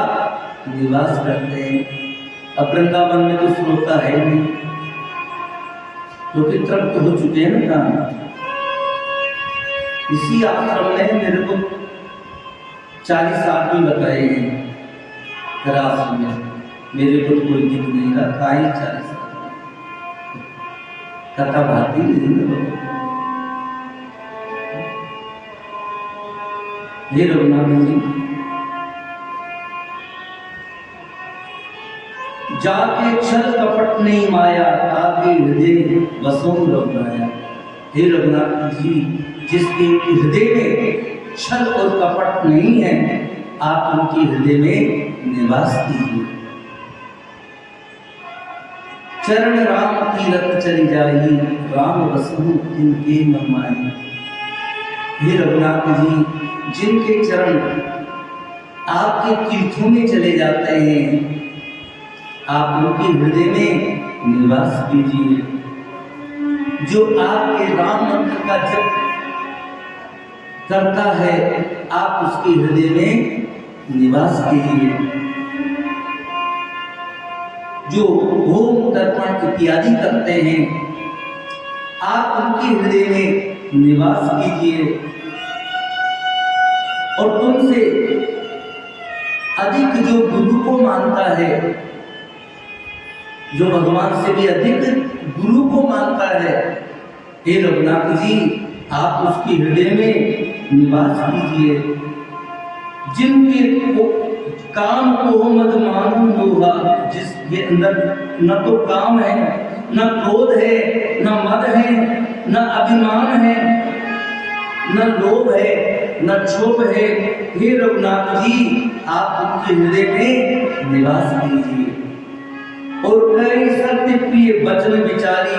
निवास करते हैं। अब वृंदावन में तो श्रोता है नहीं, क्योंकि तृप्त हो चुके हैं ना कान। इसी आश्रम ने मेरे को 40 आदमी बताए हैं तरास में, मेरे को तो कोई दिख नहीं रहा, था ही 40 कथा भाती नहीं। हे रघुनाथ जी, जाके छल कपट नहीं माया, ताके हृदय बसों रघुनाया। हे रघुनाथ जी, जिसके हृदय में छल और कपट नहीं है, आप उनके हृदय में निवास कीजिए। चरण राम तीरथ चली जाई, राम बसहु तिनके मन माई। हे रघुनाथ जी, जिनके चरण आपके तीर्थों में चले जाते हैं, आप उनके हृदय में निवास कीजिए। जो आपके राम मंत्र का जप करता है, आप उसके हृदय में निवास कीजिए। जो होम तर्पण इत्यादि करते हैं, आप उनके हृदय में निवास कीजिए। और तुमसे अधिक जो गुरु को मानता है, जो भगवान से भी अधिक गुरु को मानता है, हे रघुनाथ जी, आप उसके हृदय में निवास कीजिए। जिनके काम को मत मानो लोहा, जिसके अंदर न तो काम है, न क्रोध है, न मद है, न अभिमान है, न लोभ है, न क्षोभ है, हे रघुनाथ जी, आप उनके हृदय में निवास कीजिए। और कई सत्य प्रिय वचन विचारी,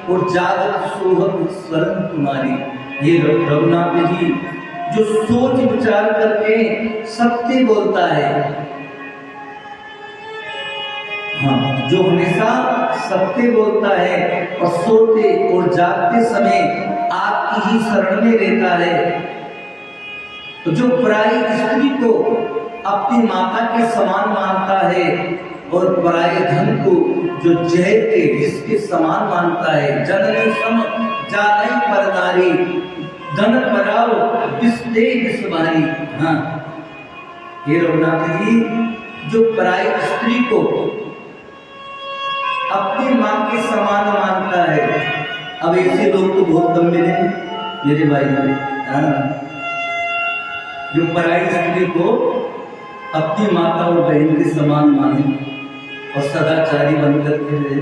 और जागत सोहत शरण तुम्हारी। हे रघुनाथ जी, जो सोच विचार करके सत्य बोलता है, हाँ, जो हमेशा सत्य बोलता है और सोते और जागते समय आपकी ही शरण में रहता है, तो जो पराई स्त्री को अपनी माता के समान मानता है और पराये धन को जो जहर के विष के समान मानता है, जननी सम जाने पर नारी, धन पराओ विष दे विष भारी। हाँ, हे रघुनाथ जी, जो पराई स्त्री को अपनी मां के समान मानता है, अब ऐसे लोग तो बहुत कम मिले मेरे भाई। हाँ, जो पराई स्त्री को अपनी माता और बहन के समान माने और सदाचारी बनकर के रहे।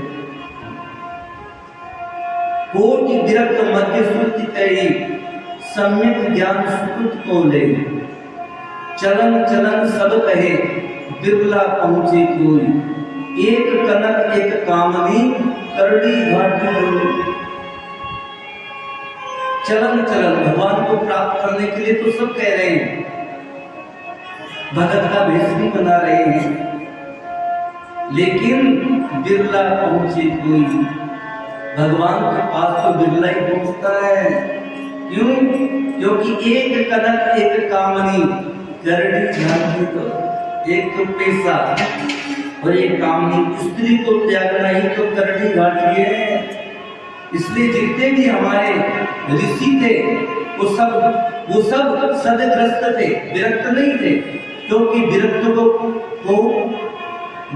कोटि विरक्त मध्य श्रुति कही, सम्यक ज्ञान सुकृत को ले। चलन चलन सब कहे, बिरला पहुंचे कोई। एक कनक एक कामनी, करड़ी घाटी डोली। चलन चलन, भगवान को प्राप्त करने के लिए तो सब कह रहे हैं, भगत का भेष भी बना रहे हैं, लेकिन बिरला पहुंचे कोई। भगवान के पास तो बिरला ही पहुंचता है। क्यों? क्योंकि एक कनक एक कामनी, करड़ी घाटी तो एक तो पैसा और एक कामनी, स्त्री को त्यागना ही तो करड़ी घाटी है। इसलिए जितने भी हमारे ऋषि थे, वो सब सदग्रस्त थे, विरक्त नहीं थे। क्योंकि विरक्त को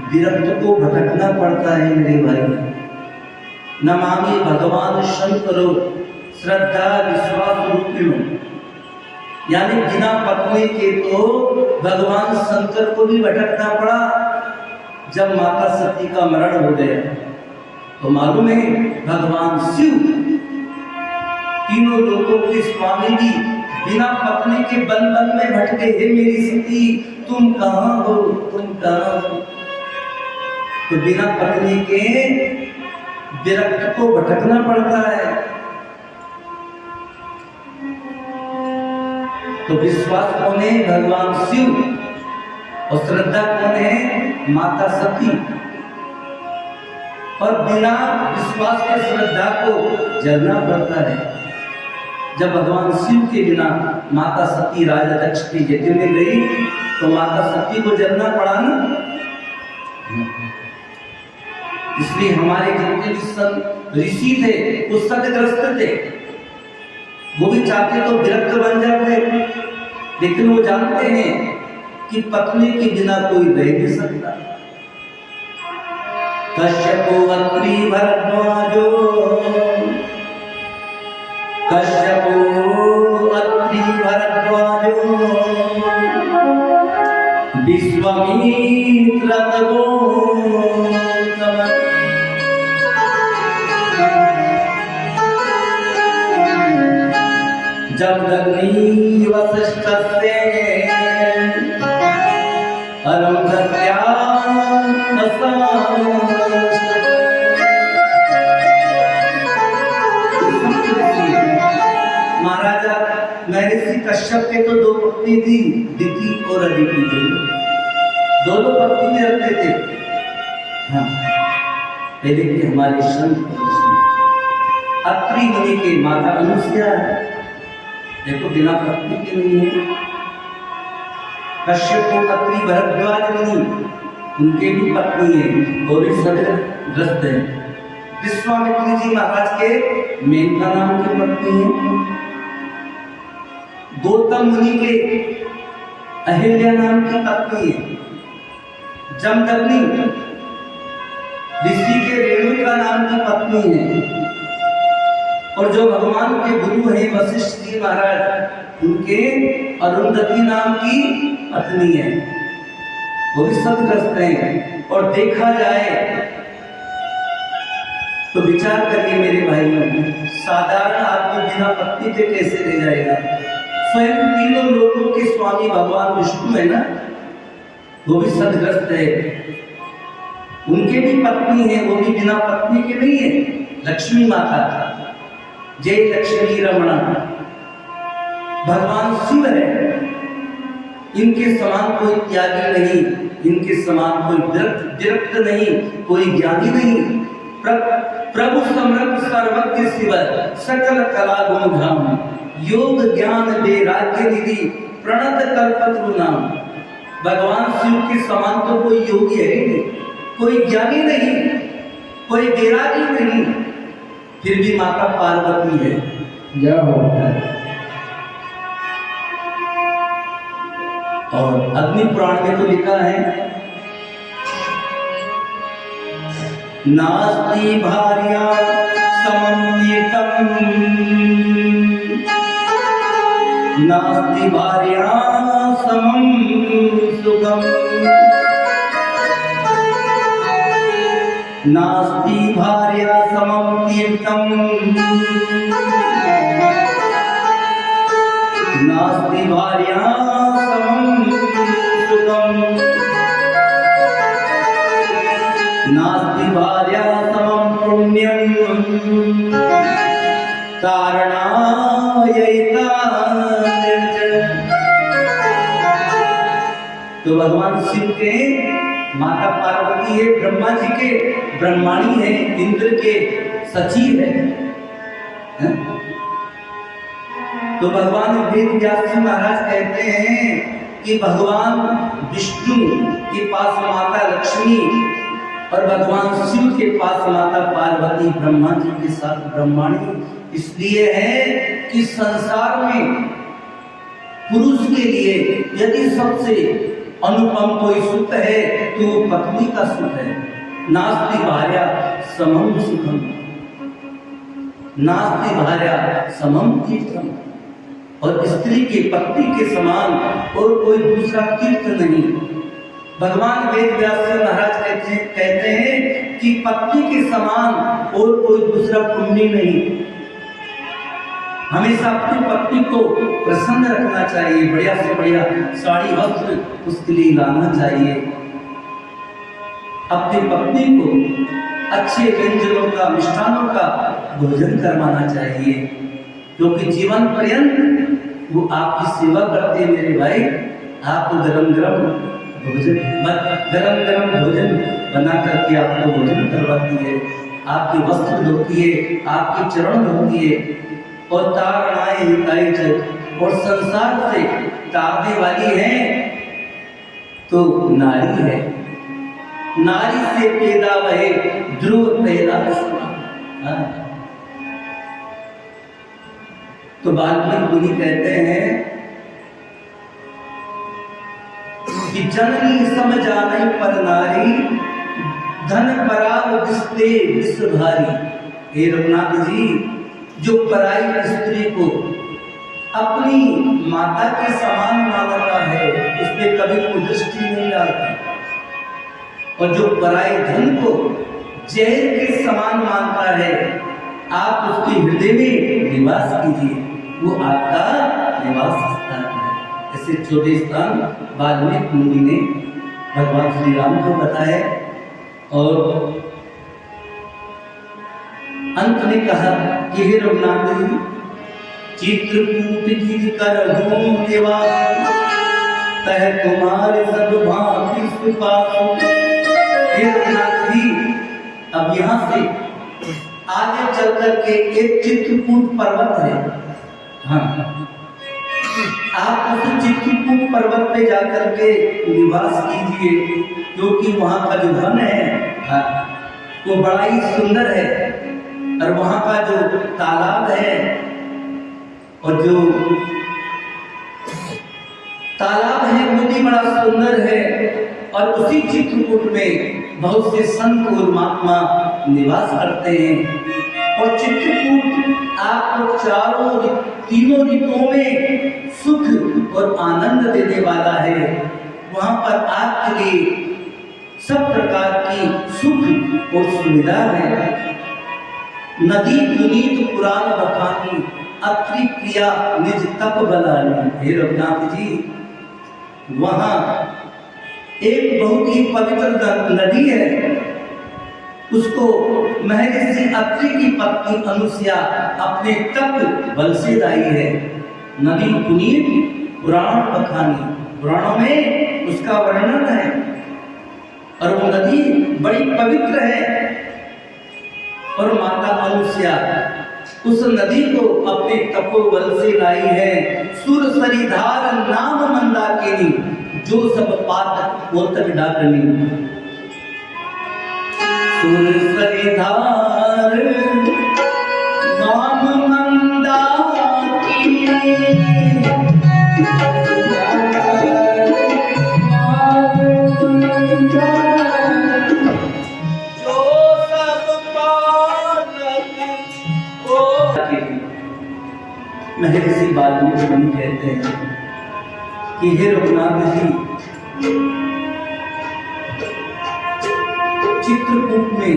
विरक्त को भटकना पड़ता है मेरे भाई। नमामि भगवान शंकरो श्रद्धा विश्वास रूपिणो, यानी बिना पत्नी के तो भगवान शंकर को भी भटकना पड़ा। जब माता सती का मरण हो गया तो मालूम है भगवान शिव तीनों लोगों के स्वामी भी बिना पत्नी के बन बन में भटके। हे मेरी सती तुम कहाँ हो, तुम कहाँ हो। तो बिना पत्नी के विरक्त को भटकना पड़ता है। तो विश्वास कौन है? भगवान शिव। और श्रद्धा कौन है? माता सती। और बिना विश्वास के श्रद्धा को जलना पड़ता है। जब भगवान शिव के बिना माता सती राजा दक्ष के यज्ञ में गई तो माता सती को जलना पड़ा ना। इसलिए हमारे जितने भी संत ऋषि थे वो सतग्रस्त थे। वो भी चाहते तो विरक्त बन जाते, लेकिन वो जानते हैं कि पत्नी के बिना कोई रह नहीं सकता। कश्यपो अत्रि भरद्वाजो, कश्यपो अत्रि भरद्वाजो, विश्वामित्र गौतम। जब अग्नि वसिष्ठस्य अरुंधत्या महाराजा महर्षि कश्यप के तो दो पत्नी थी, दिति और अदिति। दोनों पत्नी रखते थे। हाँ, पहले के हमारे संत अत्रि मुनि के माता अनुसुईया है, देखो बिना पत्नी के नहीं है। कश्यप को अत्रि भरद्वाज मुनि, उनके भी पत्नी है, वो भी सतग्रस्त है। विश्वामित्र जी महाराज के मेनका नाम की पत्नी है। गौतम मुनि के अहिल्या नाम की पत्नी है। जमदग्नि ऋषि के रेणुका नाम की पत्नी है। और जो भगवान के गुरु हैं वशिष्ठ जी महाराज, उनके अरुंधति नाम की पत्नी है, वो भी सतग्रस्त हैं। और देखा जाए तो विचार करिए मेरे भाइयों, साधारण आदमी बिना पत्नी के कैसे रह जाएगा? स्वयं तीनों लोगों के स्वामी भगवान विष्णु है ना, वो भी सतग्रस्त है। उनके भी पत्नी है, वो भी बिना पत्नी के नहीं है। लक्ष्मी माता, जय लक्ष्मी रमणा, भगवान शिव है। इनके समान कोई त्यागी नहीं, इनके समान कोई विरक्त नहीं, कोई ज्ञानी नहीं। प्रभु समर्थ सर्वज्ञ शिव, सकल कला गुण धाम, योग ज्ञान वैराग्य निधि, प्रणत कल्पतरु नाम। भगवान शिव के समान तो कोई योगी है नहीं, कोई ज्ञानी नहीं, कोई वैरागी नहीं, फिर भी माता पार्वती है। जय हो। और अग्नि पुराण में तो लिखा है, नास्ति भार्या समं तीर्थम, नास्ति भार्या समं सुखम, नास्ति भार्या समं तीर्थम, नास्ति भार्या समं सुखम, नास्ति भार्या समं पुण्यम, कारणायैता। तो भगवान शिव के माता पार्वती है, ब्रह्मा जी के ब्रह्माणी है, इंद्र के सचिव है। तो भगवान वेद व्यास जी महाराज कहते हैं कि भगवान विष्णु के पास माता लक्ष्मी और भगवान शिव के पास माता पार्वती ब्रह्मा जी के साथ ब्रह्माणी इसलिए है कि संसार में पुरुष के लिए यदि सबसे अनुपम कोई सुख है तो वो पत्नी का सुख है। नास्ति भार्या समम सुखम, नास्ति भार्या समम तीर्थम। और स्त्री के पत्नी के समान और कोई दूसरा तीर्थ नहीं। भगवान वेद व्यास जी महाराज कहते हैं कि पत्नी के समान और कोई दूसरा पुण्य नहीं। हमेशा अपनी पत्नी को प्रसन्न रखना चाहिए, बढ़िया से बढ़िया साड़ी वस्त्र उसके लिए लाना चाहिए। अपनी पत्नी को अच्छे व्यंजनों का, मिष्ठानों का भोजन करवाना चाहिए, क्योंकि जीवन पर्यंत वो आपकी सेवा करते हैं मेरे भाई। आपको गरम गरम भोजन बना करके आपको भोजन करवाती है, आपके वस्त्र धोती है, आपके चरण धोती है। और तारणाएं हिताई जग, और संसार से तारने वाली है तो नारी है। नारी से पैदा वहे ध्रुव पैदा। तो वाल्मीकि मुनि कहते हैं कि जननी समझाने पर नारी, धन पराग दिसते विषधारी। हे रघुनाथ जी, जो पराई स्त्री को अपनी माता के समान मानता है उस पर कभी कोई दृष्टि नहीं डालती, और जो पराई धन को जहर के समान मानता है आप उसके हृदय में निवास कीजिए, वो आपका निवास स्थान है। ऐसे 14 स्थान वाल्मीकि मुनि ने भगवान श्री राम को बताए। और अंत में कहा कि हे रघुनाथ जी, चित्रकूट गिरि कर घूम निवास, तह तुम्हारे सब भांति सुपासु। हे रघुनाथ जी, अब यहाँ से आगे चल करके एक चित्रकूट पर्वत है। हाँ, आप उस चित्रकूट पर्वत पे जाकर के निवास कीजिए, क्योंकि वहाँ का जो वन है वो बड़ा ही सुंदर है। और वहाँ का जो तालाब है, और जो तालाब है वो भी बड़ा सुंदर है। और उसी चित्रकूट में बहुत से संत और महात्मा निवास करते हैं। और चित्रकूट आपको तीनों ऋतुओं में सुख और आनंद देने वाला है। वहाँ पर आपके लिए सब प्रकार की सुख और सुविधा है। नदी पुनीत पुराण बखानी, अत्रि प्रिया निज तप बलानी। हे रघुनाथ जी, वहाँ एक बहुत ही पवित्र नदी है, उसको महर्षि अत्रि की पत्नी अनुसुईया अपने तप बल से लाई है। नदी पुनीत पुराण बखानी, पुराणों में उसका वर्णन है। और वो नदी बड़ी पवित्र है। और माता अनुसुईया उस नदी को अपने तपोबल से लाई है। सुरसरिधार नाम मंदाकिनी, जो सब पात वो तक डाकनी। सुरसरिधार नाम मंदाकिनी, महर्षि वाल्मीकि मुनि कहते हैं कि हे रघुनाथ जी, चित्रकूट में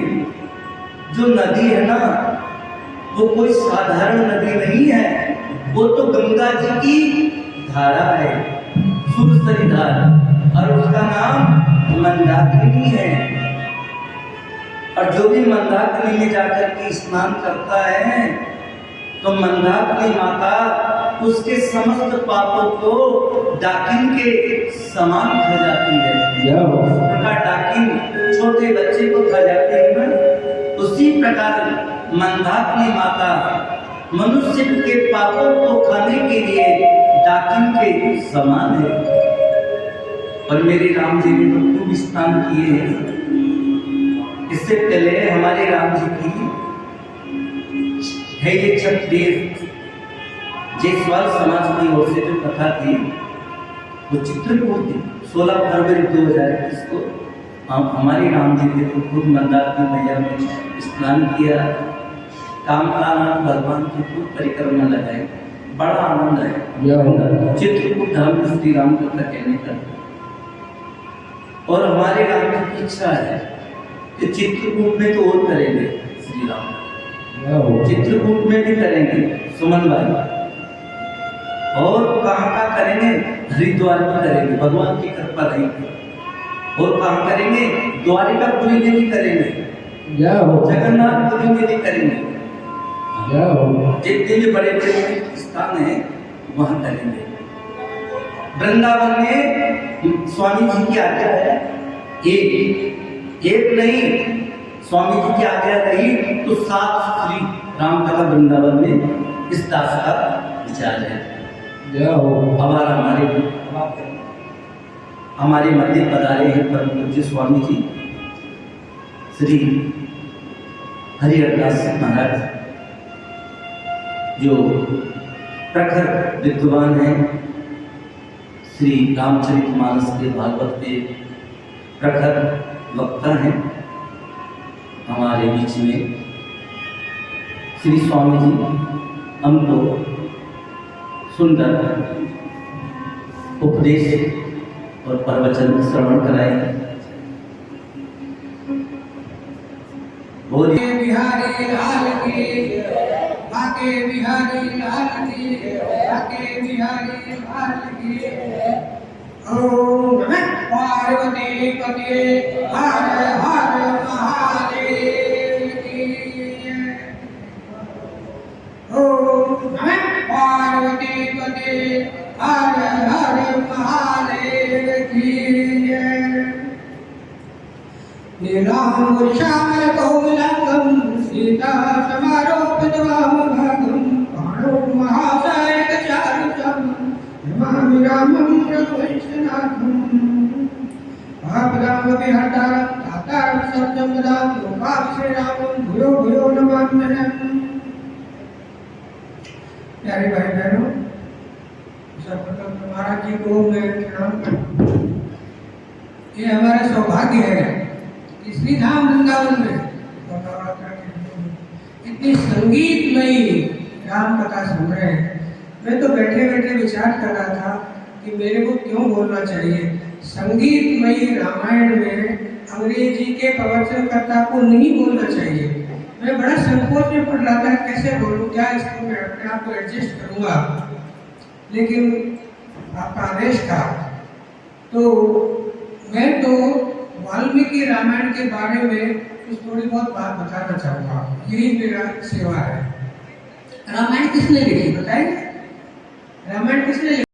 जो नदी है ना, वो कोई साधारण नदी नहीं है, वो तो गंगा जी की धारा है, सुरसरी धारा, और उसका नाम मंदाकिनी है। और जो भी मंदाकिनी में जाकर के स्नान करता है तो मंदाकिनी माता उसके समस्त पापों को डाकिन के समान खा जाती है। इस प्रकार डाकिन छोटे बच्चे को खा जाते हैं ना, उसी प्रकार मंदाकिनी माता मनुष्य के पापों को खाने के लिए डाकिन के समान है। और मेरे राम जी ने तो खूब स्नान किए हैं। इससे पहले हमारे राम जी की है ये क्षत्रिय जयसवाल समाज की ओर से जो कथा थी, वो चित्रकूट थी 16 फरवरी 2021 को हमारी राम जी के तो खुद मंदाकिनी मैया में स्नान किया, कामकानाथ भगवान की खूब परिक्रमा लगाई, बड़ा आनंद है। चित्रकूट धाम में श्री राम का कहने का और हमारे राम जी की इच्छा है कि चित्रकूट में तो और करेंगे श्री राम, चित्रकूट में भी करेंगे सुमन भाई, और कहाँ करेंगे, हरिद्वार में करेंगे, भगवान की कृपा रहेगी। और कहाँ करेंगे, द्वारिकापुरी में भी करेंगे, जगन्नाथपुरी में भी करेंगे, जितने भी बड़े बड़े स्थान हैं वहां करेंगे। वृंदावन में स्वामी जी की आज्ञा है, एक नहीं, स्वामी जी की आज्ञा रही तो 7 श्री राम कथा वृंदावन में इस दास का विचार है। हमारे मध्य पधारे हैं परम पूज्य स्वामी जी श्री हरिहरदास महाराज, जो प्रखर विद्वान हैं, श्री रामचरितमानस के भागवत के प्रखर वक्ता हैं। हमारे बीच में श्री स्वामी जी हमको सुंदर उपदेश और प्रवचन श्रवण कराएंगे। बोलिए बिहारी लाल की, बाके बिहारी लाल की, बाके बिहारी लाल की। ओम नमः पार्वती पते हर हर महादेव की। ओम नमः पार्वती पते हर हर महादेव की। नीलाम श्यामल कौमलकं सीता समारोपित वामभागं बाणो महासायक चारुतं नमामि रामं रघुवंशनाथं। आपदामपि हर्तारं दातारं सर्वसम्पदां लोकाभिरामं श्रीरामं भूयो भूयो नमाम्यहम्। प्यारे भाई बहनों, सर्वप्रथम तुम्हारा जी को मैं प्रणाम करता हूं। ये हमारा सौभाग्य है कि श्री धाम वृंदावन में इतनी संगीतमयी राम कथा सुन रहे हैं। मैं तो बैठे बैठे विचार कर रहा था कि मेरे को क्यों बोलना चाहिए। संगीतमयी रामायण में अंग्रेजी के प्रवचनकर्ता को नहीं बोलना चाहिए। मैं बड़ा संकोच में पड़ रहा था, कैसे बोलूं, क्या इसको मैं अपने आप को एडजस्ट करूंगा, लेकिन आपका आदेश था। तो मैं तो वाल्मीकि रामायण के बारे में कुछ थोड़ी बहुत बात बताना चाहूँगा, यही मेरा सेवा है। रामायण किसने लिखी बताएं? रामायण किसने लिखी?